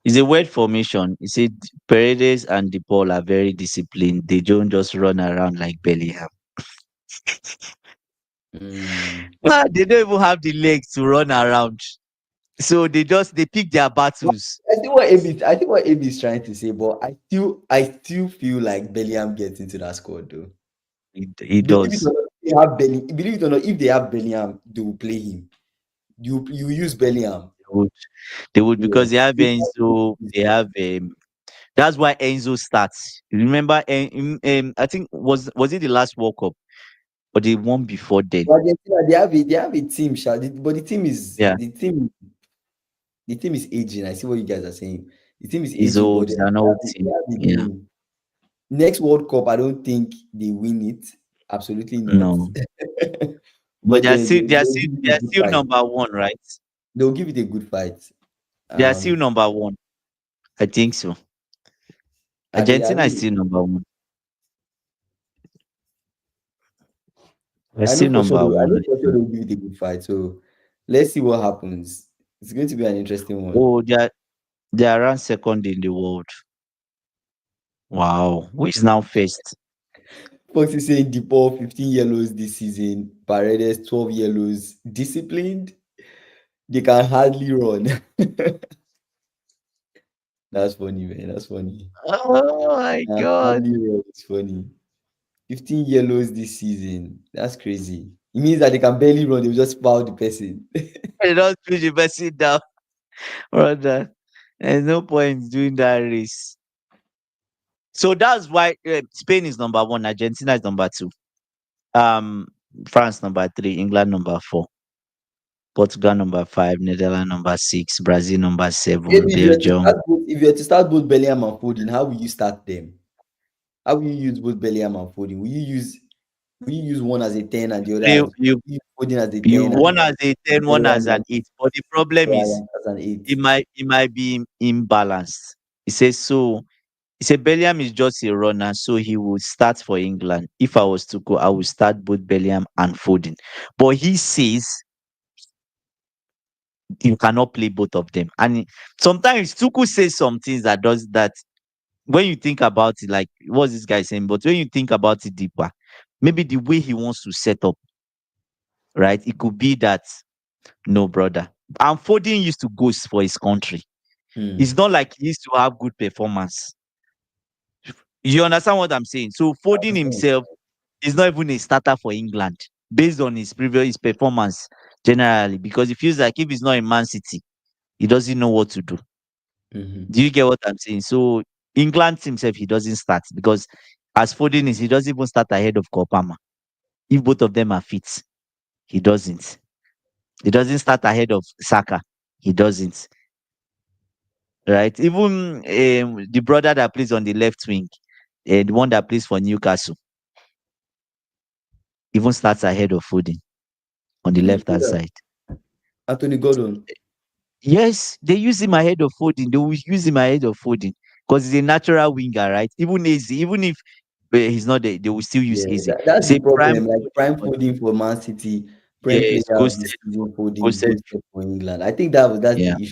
It's a weird formation. You see, Paredes and DePaul are very disciplined. They don't just run around like Bellingham. Mm. They don't even have the legs to run around. So they pick their Well, battles. I think what AB is trying to say, but I still feel like Bellingham gets into that squad though. He Believe it does. or not, if they have Believe it or not, if they have Bellingham, they will play him. You use Bellingham. They would, they would Yeah. because they have Enzo. They have that's why Enzo starts. Remember, I think was it the last World Cup or the one before then? But Argentina, they have a team, but the team is Yeah. the team. the team is aging. I see what you guys are saying. The team is It's aging, but old. It's an old they team. have a Yeah. game. Next World Cup, I don't think they win it. Absolutely not. No. But But then they'll give it they a are good still fight. number one, right? They'll give it a good fight. They are still Um, number one. I think so. I Argentina is mean, still number one. They're I know still for sure. number I one, know I for sure think. they'll give it a good fight. So let's see what happens. It's going to be an interesting one. Oh, they are ranked second in the world. Wow. Who is now first? Fox is saying the ball 15 yellows this season. Paredes 12 yellows. Disciplined. They can hardly run. That's funny, man. That's funny. Oh my God. Hardly run. It's funny. 15 yellows this season. That's crazy. It means that they can barely run. They'll just foul the person. I don't feel the person down, brother. There's no point doing that race. So that's why Spain is number one, Argentina is number two, um, France number three, England number four, Portugal number five, Netherlands number six, Brazil number seven, Maybe Belgium. if you were to start both Bellingham and Foden, how will you start them? How will you use both Bellingham and Foden? Will you use one as a 10 and the other You as you will you use Foden as a you 10 and one as a 10, one as Bellingham an 8. But the problem is as an 8? it might be imbalanced. He says so. He said Bellingham is just a runner, so he would start for England. If I was to go, I would start both Bellingham and Foden. But he says you cannot play both of them. And sometimes Tuku says some things that does that when you think about it, like what's this guy saying? But when you think about it deeper, maybe the way he wants to set up, right? It could be that no, brother. And Foden used to go for his country. It's Hmm. not like he used to have good performance. You understand what I'm saying? So Foden himself is not even a starter for England based on his previous performance generally, because he feels like if he's not in Man City, he doesn't know what to do. Mhm. Do you get what I'm saying? So England himself, he doesn't start because as Foden is, he doesn't even start ahead of Kopama. If both of them are fit, he doesn't. He doesn't start ahead of Saka. He doesn't. Right? Even the brother that plays on the left wing, the one that plays for Newcastle, even starts ahead of Foden on the Who left who hand that? side. Anthony Gordon. Yes, they use him ahead of Foden. They will use him ahead of Foden because he's a natural winger, right? Even Easy, even if he's not there, they will still use Yeah, Easy. that's the Say prime problem. Like Foden prime for Foden for Man City, prime player yes, of the ghosted, season Foden ghosted. ghosted for England. I think that's Yeah, the issue.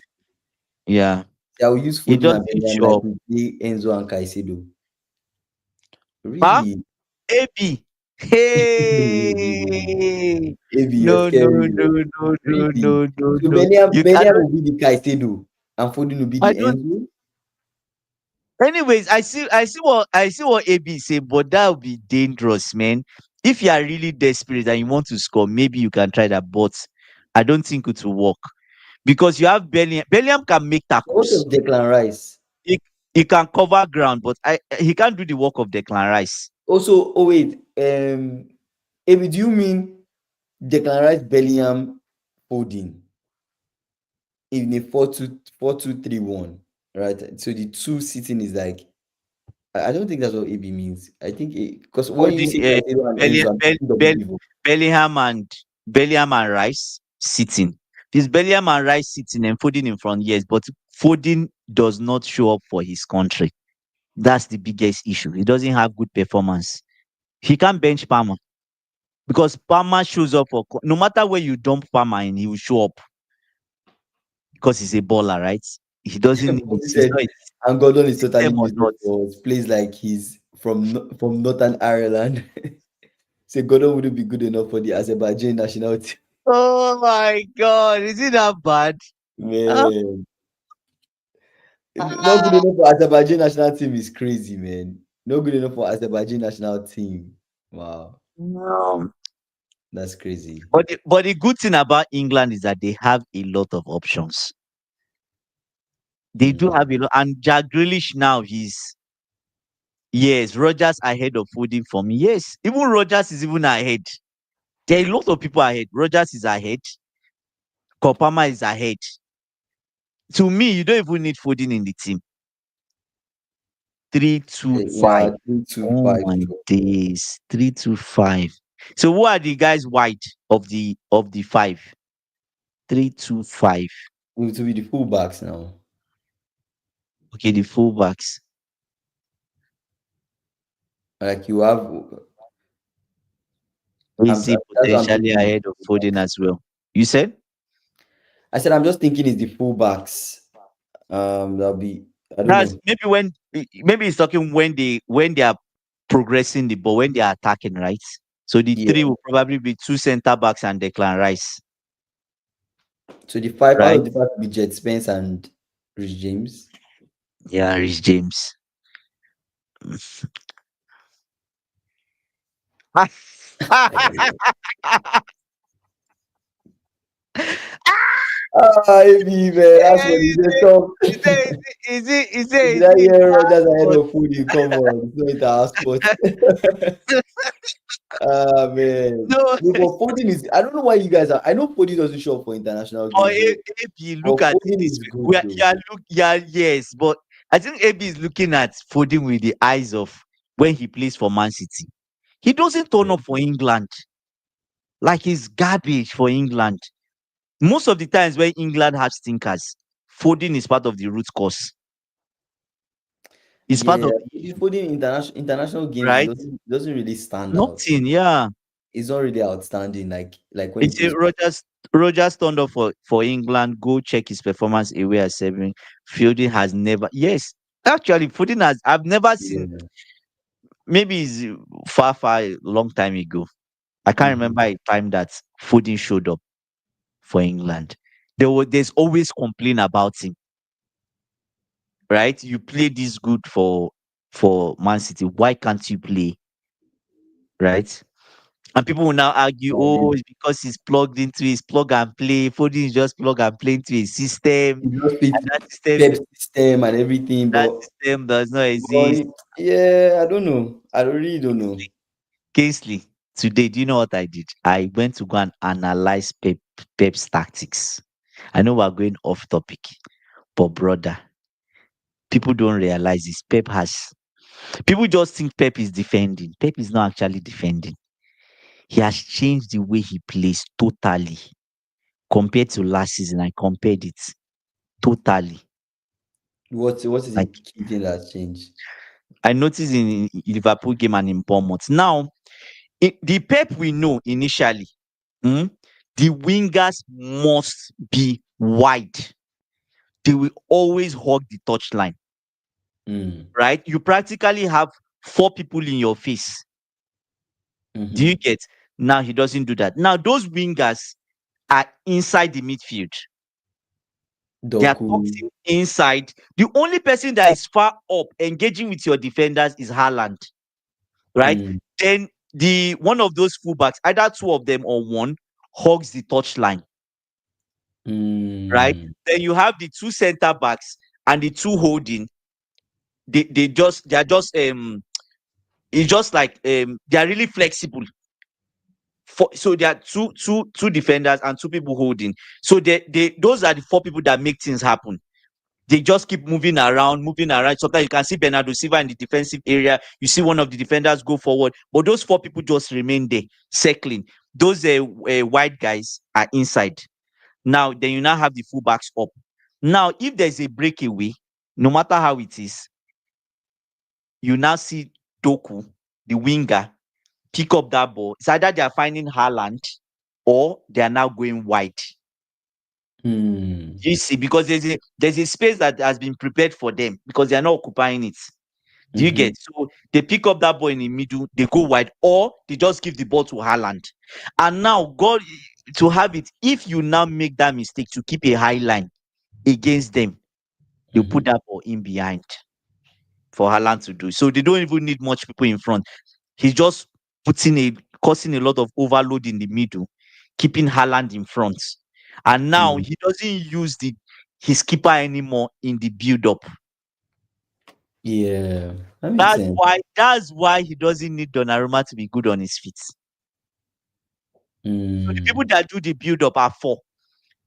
yeah. I will use He Foden and doesn't Bellingham show like up. we play Enzo and Caicedo. Huh? Really? AB. Hey. Maybe you're No, no, scary. no, no, no, Really? no, no, So no. You Bellingham cannot. will be the Caicedo and Foden will be I the don't. Enzo. Anyways, I see what AB say, but that would be dangerous, man. If you are really desperate and you want to score, maybe you can try that, but I don't think it will work because you have Bellingham. Bellingham can make What tackles. of Declan Rice? He can cover ground, but he can't do the work of Declan Rice. Also, oh wait, Amy, do you mean Declan Rice, Bellingham, Foden in a 4-2-3-1, right? So the two sitting is like I don't think that's what AB means. I think because when you Foden, say Caicedo and Bellingham, Enzo, I'm thinking double pivot. Bellingham and Rice sitting. This Bellingham and Rice sitting and Foden in front, yes, but Foden does not show up for his country. That's the biggest issue. He doesn't have good performance. He can't bench Palmer because Palmer shows up for no matter where you dump Palmer in, he will show up because he's a baller, right? He doesn't need it. Bobby It's said, not a and Gordon is totally system or useless not. for us. Plays like he's from Northern Ireland. Say Gordon wouldn't be good enough for the Azerbaijan national team. Oh my God, is it that bad? Ah, Man, not good ah, enough for Azerbaijan national team is crazy, man. Not good enough for Azerbaijan national team. Wow, no. that's crazy. But the good thing about England is that they have a lot of options. They do Mhm. have a lot, and Jack Grealish now yes, Rogers ahead of Foden for me. Yes, even Rogers is even ahead. There are a lot of people ahead. Rogers is ahead. Kopama is ahead. To me, you don't even need Foden in the team. 3-2-5. Yeah, 3-2-5. Oh my days. 3-2-5. So who are the guys wide of the five? 3-2-5. To be the fullbacks now. Okay, the fullbacks. Like you have, Is he that's what I'm potentially thinking. ahead of Foden as well? You said? I said I'm just thinking is the fullbacks. That'll be, I don't That's know. maybe he's talking when they are progressing the ball, when they are attacking, right? So the Yeah. three will probably be two center backs and Declan Rice, So the five out right? of the five will be Jet Spence and Rich James. Yeah, Rich James. Maybe man, that's what he said. Stop. Is it? Is it? Is Did it? I Is it? hear Rogers ahead of Foodie? Come on, it's not in our sport. Ah man. No, No, but Foden is. I don't know why you guys are. I know Foden doesn't show up for international for games, though. AB, But look at it Foden this is way. good, though. Yes, but I think AB is looking at Foden with the eyes of when he plays for Man City. He doesn't turn up for England like he's garbage for England. Most of the times when England have stinkers, Foden is part of the root cause. It's part Yeah, of the issue, Foden international games, he right? doesn't really stand out. Nothing, yeah. He's not really outstanding. Like when he It's a plays. Rogers turned up for England. Go check his performance away at 7. Fielding has never. Yes, actually, Foden has. I've never seen. Yeah. Maybe it's far, long time ago. I can't Mhm. remember a time that Foden showed up for England. There's always complaint about him, right? You play this good for Man City. Why can't you play, right? And people will now argue, Yeah, oh, it's because he's plugged into his plug and play. Foden is just plug and play into his system. he just fit And that system, Pep system and everything, that but system does not but exist. yeah, I don't know. I really don't know. Kingsley, today, do you know what I did? I went to go and analyze Pep's tactics. I know we're going off topic, but brother, people don't realize this. People just think Pep is defending. Pep is not actually defending. He has changed the way he plays totally compared to last season. I compared it totally. What is the Like key thing that's changed? I noticed in Liverpool game and in Bournemouth. Now, the Pep we know initially, mm, the wingers must be wide. They will always hug the touchline, Mm. right? You practically have four people in your face. Do you Mm-hmm. get? Now he doesn't do that. Now those wingers are inside the midfield. They are Doku. tucked inside. The only person that is far up engaging with your defenders is Haaland, right? Mm. Then the one of those fullbacks, either two of them or one, hugs the touchline, right? Mm. Then you have the two center backs and the two holding. They are just it's just like they are really flexible. So there are two defenders and two people holding. So they those are the four people that make things happen. They just keep moving around, moving around. Sometimes you can see Bernardo Silva in the defensive area. You see one of the defenders go forward, but those four people just remain there, circling. Those wide guys are inside. Now, then you now have the fullbacks up. Now, if there's a breakaway, no matter how it is, you now see Doku, the winger, pick up that ball. It's either they are finding Haaland or they are now going wide. Mm. You see, because there's a space that has been prepared for them because they are not occupying it. Do you Mm-hmm. get? So they pick up that ball in the middle, they go wide, or they just give the ball to Haaland. And now, God, to have it, if you now make that mistake to keep a high line against them, you Mm-hmm. put that ball in behind for Haaland to do. So they don't even need much people in front. He's just causing a lot of overload in the middle, keeping Haaland in front. And now Mm. he doesn't use his keeper anymore in the build-up. Yeah, that makes That's sense. why that's why he doesn't need Donnarumma to be good on his feet. So the people Mm. that do the build-up are four.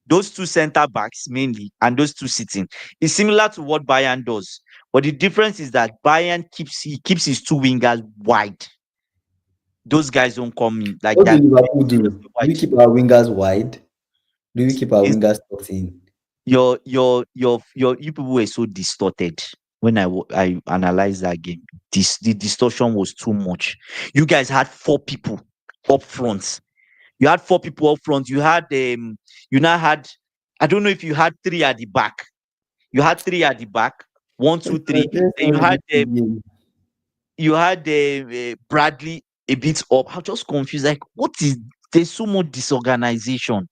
those two center backs mainly, and those two sitting. It's similar to what Bayern does, but the difference is that Bayern keeps his two wingers wide. Those guys don't come in like What do that Liverpool do? seriously Do we wide. keep our wingers wide? Do we keep our It's wingers tucked in? your you people were so distorted when I analyzed that game. The distortion was too much. You guys had four people up front. You had four people up front. You now had, I don't know if you had three at the back. You had three at the back. One, two, three. Let's Then not repeat the game. you had Bradley a bit up. I'm just confused. Like, what is there's so much disorganization.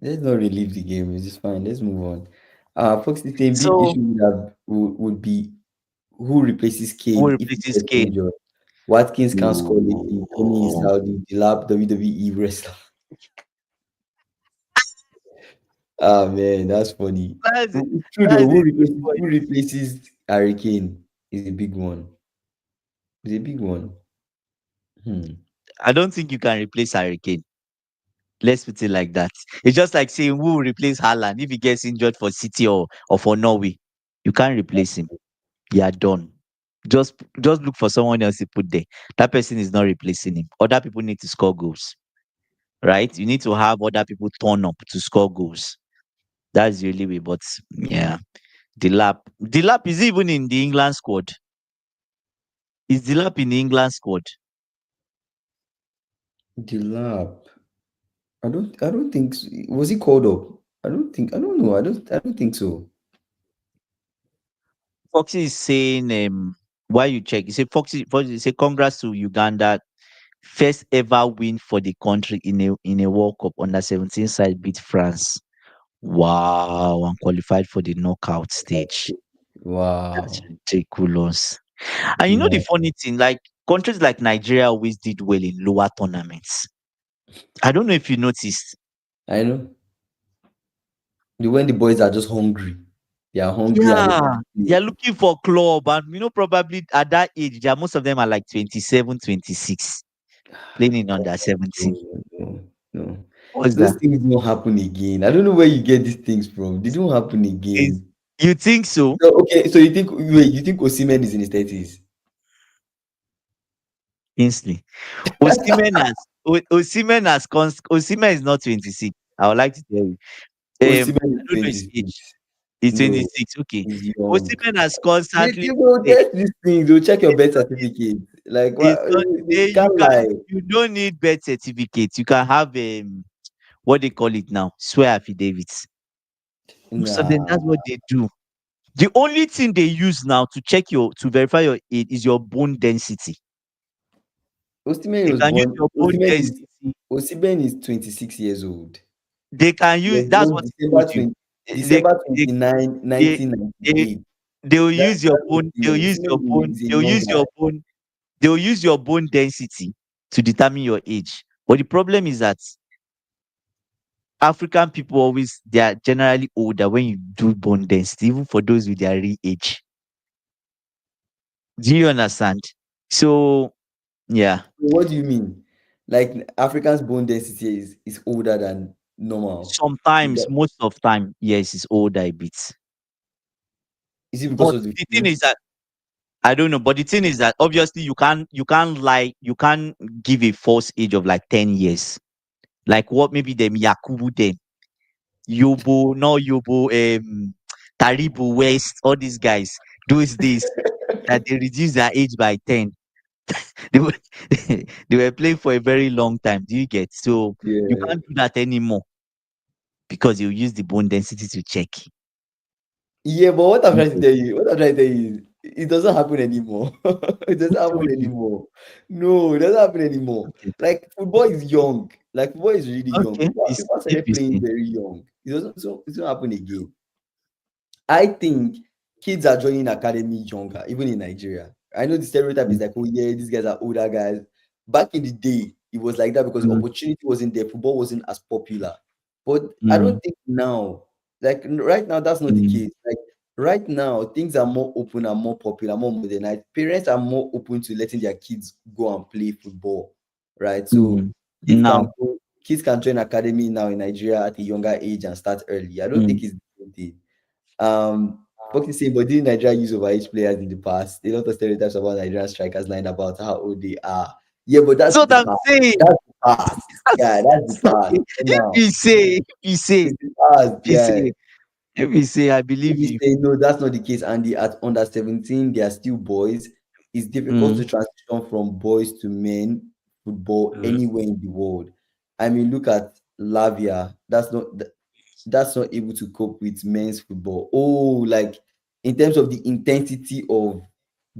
Let's not relive the game. It's just fine. Let's move on. Fox is saying big So issue would be who replaces who Kane if he replaces gets Kane? injured. Watkins can't score lately. Tony is Oh, Saudi. The lab WWE wrestler. Ah man, that's funny. that's It's true though. that's a good Who point. replaces Harry Kane is a big one. It's a big one. Hmm. I don't think you can replace Harry Kane. Let's put it like that. It's just like saying who will replace Haaland if he gets injured for City or for Norway. You can't replace him. You are done. Just look for someone else to put there. That person is not replacing him. Other people need to score goals, right? You need to have other people turn up to score goals. That's the only way. But yeah, the lap is even in the England squad. Is the lap in the England squad? The lab. I don't think was he called up? I don't know. I don't think so. Foxy is saying why you check. Foxy say congrats to Uganda. First ever win for the country in a World Cup. Under 17 side beat France. Wow, and qualified for the knockout stage. That's Wow. ridiculous. And you know the Yeah, funny thing, like countries like Nigeria always did well in lower tournaments. I don't know if you noticed. I know. When the boys are just hungry. They are hungry and they want Yeah, to they're play. looking for club, and probably at that age, most of them are like 27, 26, playing in Come under on. 17. No, no, no. What's Those that? things don't happen again. I don't know where you get these things from. They don't happen Is again. you think so? So, okay, so you think Osimhen is in his 30s? Instantly. Osimhen is not 26. I would like to tell you. Osimhen I is don't know his 26. age. He's No, 26. Okay. he's young. Osimhen has They constantly will say get these things. They'll check your it's birth not certificate. Like what? it's not They you can't can lie. you don't need birth certificates. You can have what they call it now, swear affidavits. Most of them, Nah, that's what they do. The only thing they use now to verify your age is your bone density. Osimhen They was can use born. your bone density. Osimhen is 26 years old. They can He use was that's born what he told you. They December they 29, they, they 1998. they will use your That's bone, the thing. Osimhen is a young guy. they will use your bone density to determine your age. But the problem is that African people they are generally older when you do bone density, even for those with their real age. Do you understand? So yeah, So what do you mean? Like Africans' bone density is older than normal. Is sometimes, that most of time, yes, it's older a bit. is it because But of the the thing food? is that I don't know. But the thing is that obviously you can't lie, you can't give a false age of like 10 years. Like what maybe them Yakubu them, Yobo, no Yobo, Taribo West, all these guys, those days that they reduced their age by 10. They were they were playing for a very long time. Do you get? So you Yeah. can't do that anymore because you use the bone density to check. Yeah, but You get? what I'm trying to tell you is it doesn't happen anymore. It Who doesn't happen told you? anymore. No, it doesn't happen anymore. Okay. Like football is young. Like football is really young. Okay. It's People if started you playing see. very young. It doesn't happen again. I think kids are joining academy younger, even in Nigeria. I know the stereotype is Mm, like, oh yeah, these guys are older guys. Back in the day, it was like that because mm, opportunity wasn't there. Football wasn't as popular. But I don't mm, think now, like right now, that's not the mm, case. Like right now, things are more open and more popular, more modernized. Parents are more open to letting their kids go and play football, right? So mm. kids can Now, go. kids can join academy now in Nigeria at a younger age and start early. I don't Mm. think it's the same thing. Fox is saying, but didn't Nigeria use overage players in the past? A lot of stereotypes about Nigerian strikers lying about how old they are. Yeah, but That's that's what the I'm past. saying. That's the past. Yeah, that's the past. If Now you say, if you say, it's the past. if you Yeah. say, if you say, I believe Maybe you. say no, that's not the case. And the at under 17, they are still boys. It's difficult Mm. to transition from boys to men football Mm. anywhere in the world. I mean, look at Lavia. That's not able to cope with men's football. Oh, like in terms of the intensity of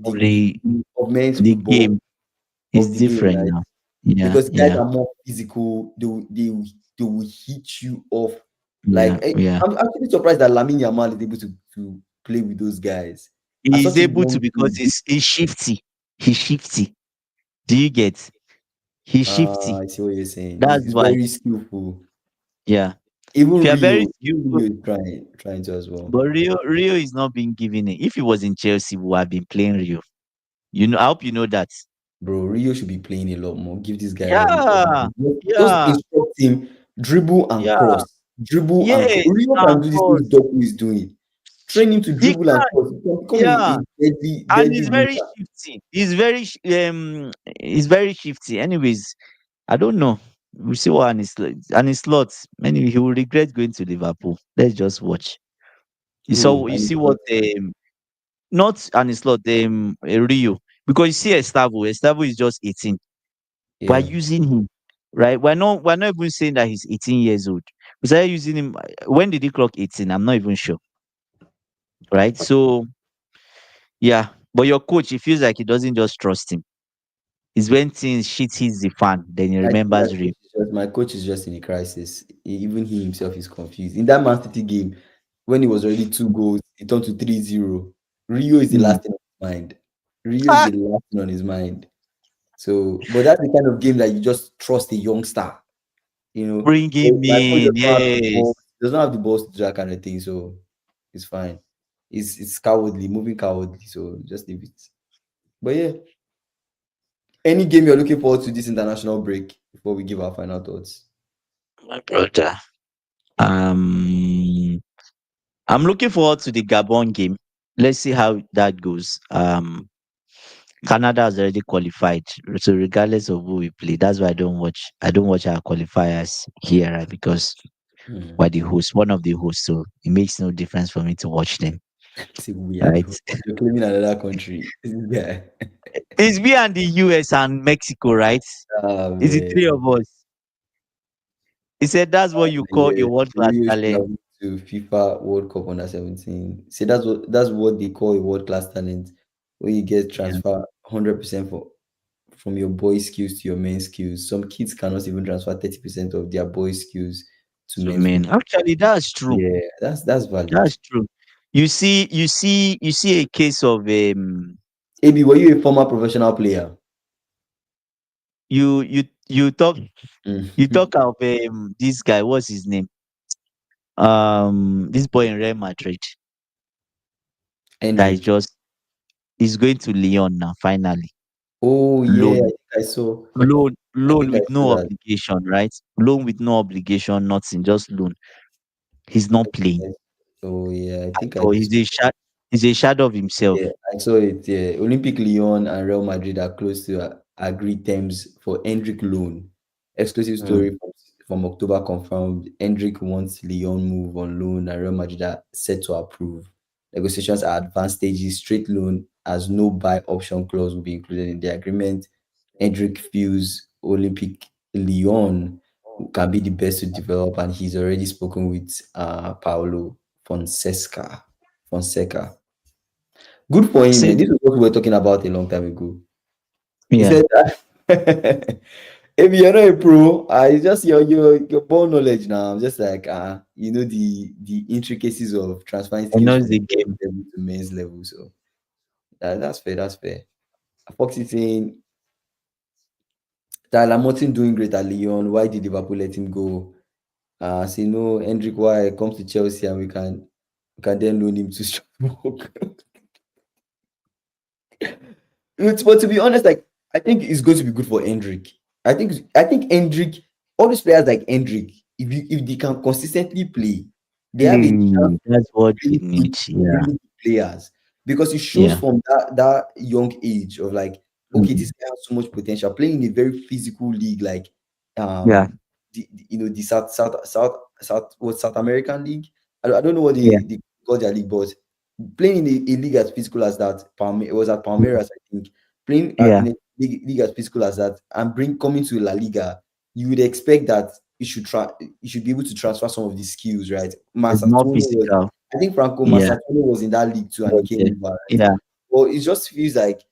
Of the the of men's the football game is of the game, different right? now. Yeah, Because guys yeah, are more physical. They will hit you off. yeah, Like yeah. I'm actually surprised that Lamine Yamal is able to play with those guys at He's such a able to young because age. he's shifty. He's shifty. Do you get? He's shifty. I see what you're saying. That's He's why. very skillful. Yeah. Even If you are very Rio skillful, is trying to as well. but Rio is not being given it. If he was in Chelsea, we would have been playing Rio. You know, I hope you know that. Bro, Rio should be playing a lot more. Give this guy run. Yeah, Just yeah, instruct him, dribble and yeah. cross. Dribble and cross. Yes, Rio can of do this thing course. Doku is doing. Train him to He dribble and can, cross. He can become yeah. a deadly, And deadly winger. he's very shifty. Anyways, I don't know. We'll see what and his slots. Anyway, he will regret going to Liverpool. Let's just watch. Who? You And see what not and his slot Rio, because you see Estavo is just 18. We're yeah. using him, right? We're not even saying that he's 18 years old. We started using him. When did he clock 18? I'm not even sure, right? So yeah, but your coach, he feels like he doesn't just trust him. It's when things shit hits the fan, then he I think remembers Rio. my coach is just in a crisis. Even he himself is confused. In that Man City game, when it was already 2 goals, it turned to 3-0. Rio is the Mm. last thing on his mind. Rio is Ah, the last thing on his mind. So, but that's the kind of game that you just trust a young star. You know, bring so him my coach in, does not have the balls, yes. does not have the balls to do that kind of thing. So it's fine. It's cowardly, moving cowardly. So just leave it. But yeah, any game you're looking forward to this international break before we give our final thoughts? My brother. Um, I'm looking forward to the Gabon game. Let's see how that goes. Canada has already qualified, so regardless of who we play, that's why I don't watch. I don't watch our qualifiers here, right? Because Hmm. we're the host, one of the hosts, so it makes no difference for me to watch them, See, we are the right? host. You're claiming another country. This guy. It's me and the US and Mexico, right? Oh It's the three man. of us. He said that's what you call a Yeah, world class Rio should talent. have moved to FIFA World Cup under 17. See, that's what they call a world class talent, where you get Yeah, transfer 100% from your boy skills to your main skills. Some kids cannot even transfer 30% of their boy skills to so men's man, football. actually, that's true. Yeah, that's valid. That's true. You see a case of AB, were you a former professional player? you you you talk you Mm. talk of this guy. What's his name? This boy in Real Madrid that is Hendrick. just he's going to Lyon now. Finally, Oh yeah, loan, I loan think I with saw no that. obligation, right? Loan with no obligation, nothing, just loan. He's not playing Oh yeah, I at think I all. just He's a shadow of himself. yeah, I saw it. Yeah, Olympic Lyon and Real Madrid are close to agreed terms for Hendrick loan. Exclusive Mm. story from October confirmed. Hendrick wants Lyon move on loan, and Real Madrid are set to approve. Negotiations are advanced stages. Straight loan as no buy option clause will be included in the agreement. Hendrick feels Olympic Lyon can be the best to develop, and he's already spoken with Paulo Fonseca. Good for him, man. Said, This is what we were talking about a long time ago. He yeah, said that if you're not a pro, it's just your ball knowledge now. I'm just like the intricacies of transferring he skills knows from the boys game. level to men's level. So that's fair. That's fair. Foxy saying Tyler Morton doing great at Lyon. Why did Liverpool let him go? Say no, Hendrick. Why comes to Chelsea and we can then loan him to Strasbourg. But to be honest, like I think it's going to be good for Hendrick. I think Hendrick all these players like Hendrick, if they can consistently play, they have a chance Really, that's what they really good, need. Yeah, really good players, because it shows yeah, from that young age of like, okay, mm, this guy has so much potential playing in a very physical league like yeah, the South American league. I don't know what yeah, they call their league, but playing in a league as physical as that, it was at mm, Palmeiras, I think. Playing yeah. in a league as physical as that and bring coming to La Liga, you would expect that you should be able to transfer some of these skills, right? It's more Masatone was, physical. I think Franco Yeah, Masatone was in that league too, and he was came there. over, right? Yeah, But it just feels like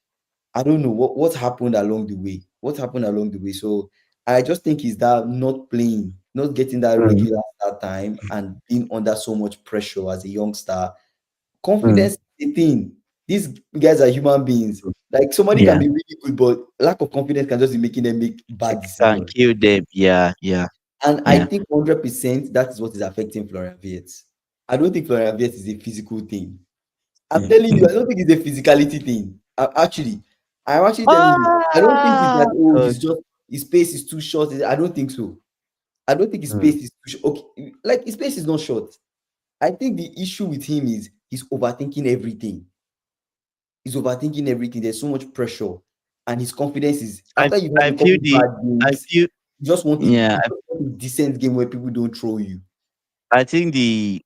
I don't know what happened along the way. What happened along the way? So I just think is that not playing, not getting that mm, regular start time, and being under so much pressure as a youngster. mm, Confidence is a thing. These guys are human beings. Like somebody can yeah. be really good, but lack of confidence can just be making them make bad Can decisions. kill them. Yeah, yeah, And I yeah. think 100% that is what is affecting Florian Wirtz. I don't think Florian Wirtz is a physical thing. I'm telling you, I don't think it's a physicality thing. I'm actually telling you, I don't think it's Ah, that, oh, God. he's just, his space is too short. I don't think so. I don't think his Mm. space is too short. Okay, like his space is not short. I think the issue with him is he's overthinking everything. He's overthinking everything. There's so much pressure. And his confidence is, I after you've had I a feel couple the bad I games, feel yeah. you just want a decent game where people don't throw you. I think the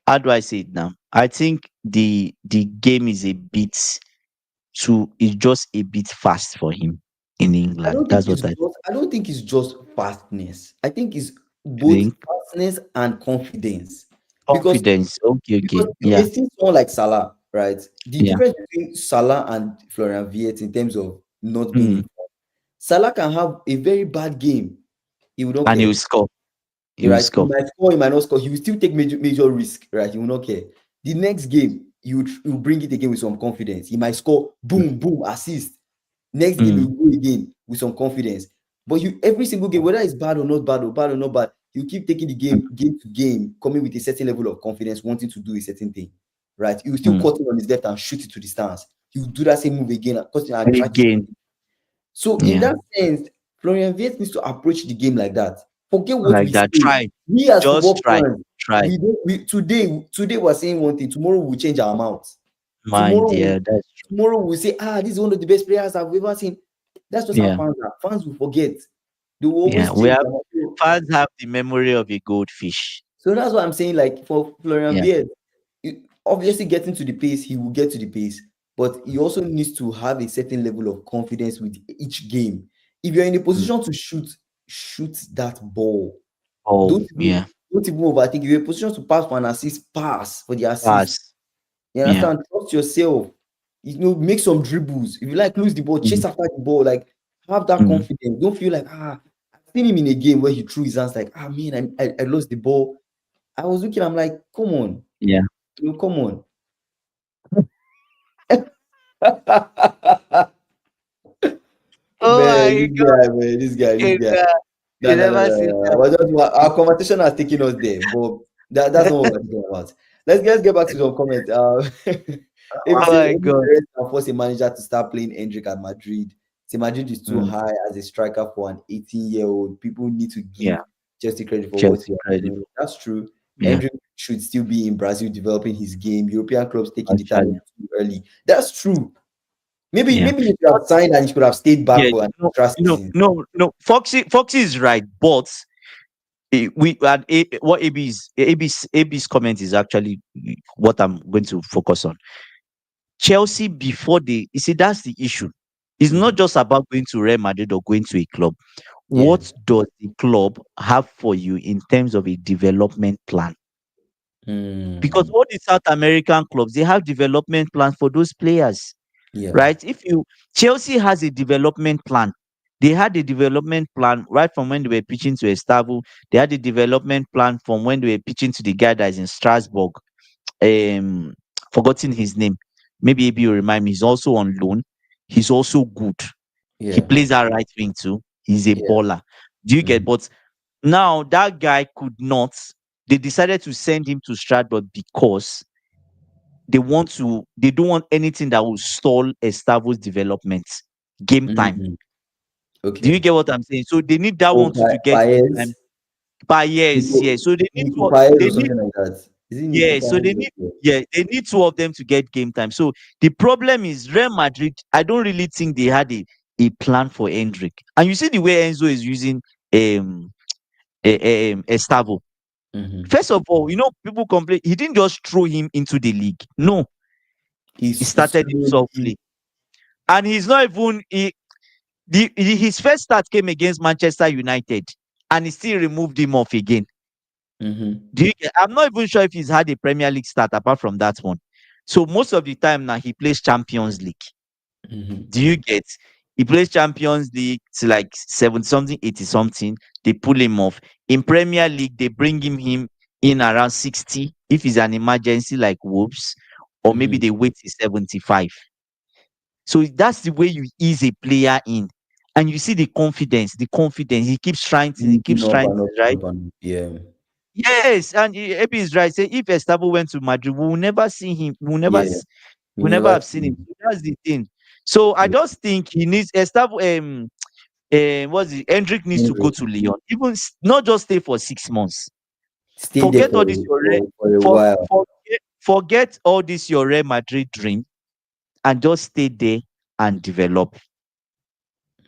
how do I say it now? I think the game is a bit too. It's just a bit fast for him in England. That's what I I don't think it's just fastness. I think it's both think. fastness and confidence. Because Confidence. Okay, because okay. you may Yeah, see someone like Salah, right? The yeah. difference between Salah and Florian Wirtz in terms of not being in Mm. form. Salah can have a very bad game. He will not And he care. will score. He will Right? He score. might score, he might not score. He will still take major risk, right? He will not care. The next game, you bring it again with some confidence. He might score, Mm. boom, boom, assist. Next game, Mm. you go again with some confidence. But you every single game, whether it's bad or not bad, or bad or not bad, you keep taking the Mm. game to game, coming with a certain level of confidence, wanting to do a certain thing. Right? You will still Mm. cut it on his left and shoot it to the stands. He will do that same move again and cut it and And try to. again. So in Yeah. that sense, Florian Wirtz needs to approach the game like that. Forget what Like we that. say. Try. We as Just football try. fans, Try. we don't we today we're saying one thing, tomorrow we'll change our mouths. Mind. Tomorrow we Yeah, that's true. tomorrow we'll say, this is one of the best players I've ever seen. That's just how Yeah. fans are. Fans will forget. They will Yeah. always We change have their mind. fans have the memory of a goldfish. So that's what I'm saying. Like for Florian Yeah. Wirtz, obviously getting to the pace, he will get to the pace, but he also needs to have a certain level of confidence with each game. If you're in a Mm. position to shoot that ball. Oh, Don't even yeah. don't even overthink. If you're in a position to pass for an assist, pass for the assist. Pass. You Yeah. understand? Trust yourself. Make some dribbles. If you like lose the ball, Mm. chase after the ball. Like have that Mm. confidence. Don't feel like I've seen him in a game where he threw his hands like man, I lost the ball. I was looking, I'm like, come on, Yeah. come on. Oh Man, my this God. guy, man, this In guy. you No, no, no, never no, seen no, no. that. Our conversation has taken us there, but that's not what we're talking about. Let's get back to some comments. If Oh you say my only God. Perez can force a manager to start playing Hendrick at Madrid. Say Madrid is too Mm. high as a striker for an 18-year-old. People need to Yeah. give Chelsea credit for what Just he has incredible. doing. That's true. Yeah. Hendrick should still be in Brazil developing his game. European clubs taking the talent Actually. too early. That's true. Maybe Yeah. maybe he should have signed and he should have stayed back Yeah. for an No, extra no, season. no, no. Foxy is right, but we had what AB's comment is actually what I'm going to focus on. Chelsea before they you see that's the issue. It's not Mhm. just about going to Real Madrid or going to a club. Yeah. What does the club have for you in terms of a development plan? Because Mm. all the South American clubs they have development plans for those players, Yeah. right? If you Chelsea has a development plan. They had a development plan right from when they were pitching to Estavo. They had a development plan from when they were pitching to the guy that is in Strasbourg. Um, Forgotten his name. Maybe you remind me. He's also on loan. He's also good. He Yeah. plays that right wing too. He's a Yeah. baller. Do you get? Mhm. But now that guy could not. They decided to send him to Strasbourg because they don't want anything that will stall Estavo's development game time. Mhm. Do you Okay. get what I'm saying? So they need that Oh, one to get game time Paez. per years. Nico, Yeah. So they need Nico two. Paez They or need something like that. Is it Nico yeah. So Paez? they need Okay. yeah. They need two of them to get game time. So the problem is Real Madrid. I don't really think they had a plan for Hendrick. And you see the way Enzo is using um Estavo. Mm-hmm. First of all, people complain he didn't just throw him into the league. No, he He's started him slowly. softly, and he's not even his first start came against Manchester United, and he still removed him off again. Mm-hmm. I'm not even sure if he's had a Premier League start apart from that one. So most of the time now he plays Champions League. Mm-hmm. Do you get? He plays Champions League to like 70 something, 80 something. They pull him off. In Premier League, they bring him in around 60 if it's an emergency like Wolves, or maybe Mm-hmm. they wait till 75. So that's the way you ease a player in. And you see the confidence. He keeps trying things, he Linking keeps up trying and up things, and right? up and up. Yeah. Yes, and Epi is right. Say if Estavo went to Madrid, we will never see him. Yeah. We We'll never never have seen him. see. So that's the thing. So I Yeah. just think he needs Estavo. What's it? Hendrick needs to go Henry. to Lyon. Even not just stay for 6 months. Stay there Forget all this your for a for while. forget all this your Real Madrid dream and just stay there and develop.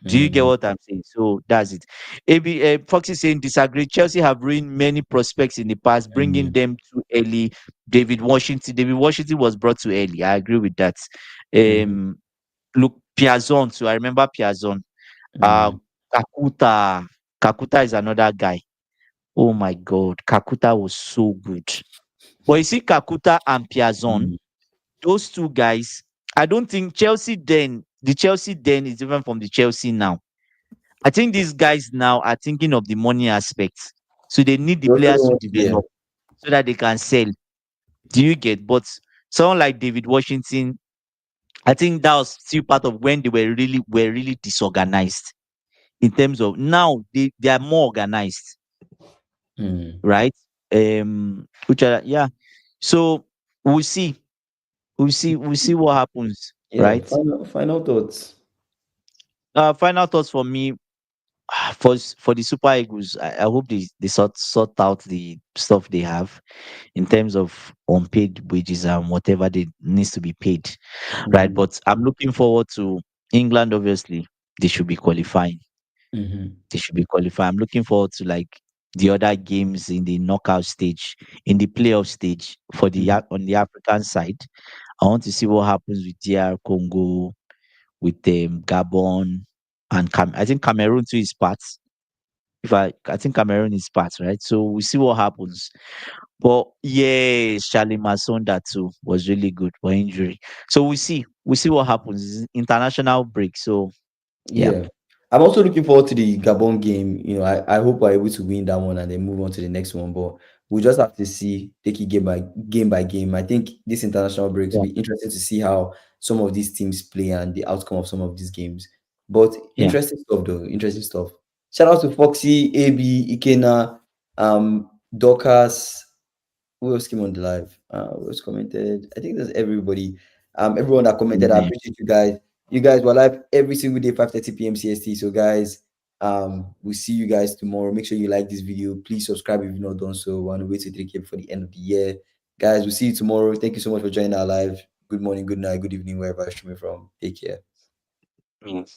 Do you get Mm-hmm. what I'm saying? So that's it. Foxy saying disagree. Chelsea have ruined many prospects in the past, bringing them too early. David Washington was brought too early. I agree with that. Mm-hmm. Um, look, Piazon. So I remember Piazon. Uh, Mm-hmm. Kakuta. Kakuta is another guy. Oh my God, Kakuta was so good. But you see, Kakuta and Piazon, Mm-hmm. those two guys. I don't think the Chelsea then is different from the Chelsea now. I think these guys now are thinking of the money aspect. So they need the You also players don't to want, yeah. develop so that they can sell. Do you get? But someone like David Washington, I think that was still part of when they were really disorganized in terms of now they are more organized, Mm. right? Which are yeah. So we'll see. We'll see what happens, Yeah. right? Final thoughts. Final thoughts for me. For the Super Eagles, I hope they sort out the stuff they have in terms of unpaid wages and whatever they needs to be paid, right? Mm-hmm. But I'm looking forward to England. Obviously, they should be qualifying. Mm-hmm. They should be qualifying. I'm looking forward to like the other games in the knockout stage, in the playoff stage for Mm-hmm. on the African side. I want to see what happens with DR Congo, with Gabon, and I think Cameroon too is part. I think Cameroon is part, right? So we see what happens. But yeah, Charlie Masonda too was really good for injury. So we see what happens. It's international break. So yeah, Yeah. I'm also looking forward to the Gabon game. I hope we're able to win that one and then move on to the next one. But we just have to see, take it game by game. I think this international breaks will yeah, be interesting to see how some of these teams play and the outcome of some of these games. But yeah. interesting stuff though. Interesting stuff. Shout out to Foxy, AB, Ikena, Dorcas. Who else came on the live? Who else commented? I think that's everybody. Everyone that commented, I Yeah. appreciate you guys. You guys were live every single day, 5:30 p.m. CST. So, guys, we'll see you guys tomorrow. Make sure you like this video. Please subscribe if you've not done so. We're on the way to 3K before the end of the year. Guys, we'll see you tomorrow. Thank you so much for joining our live. Good morning, good night, good evening, wherever you're streaming from. Take care. Mm.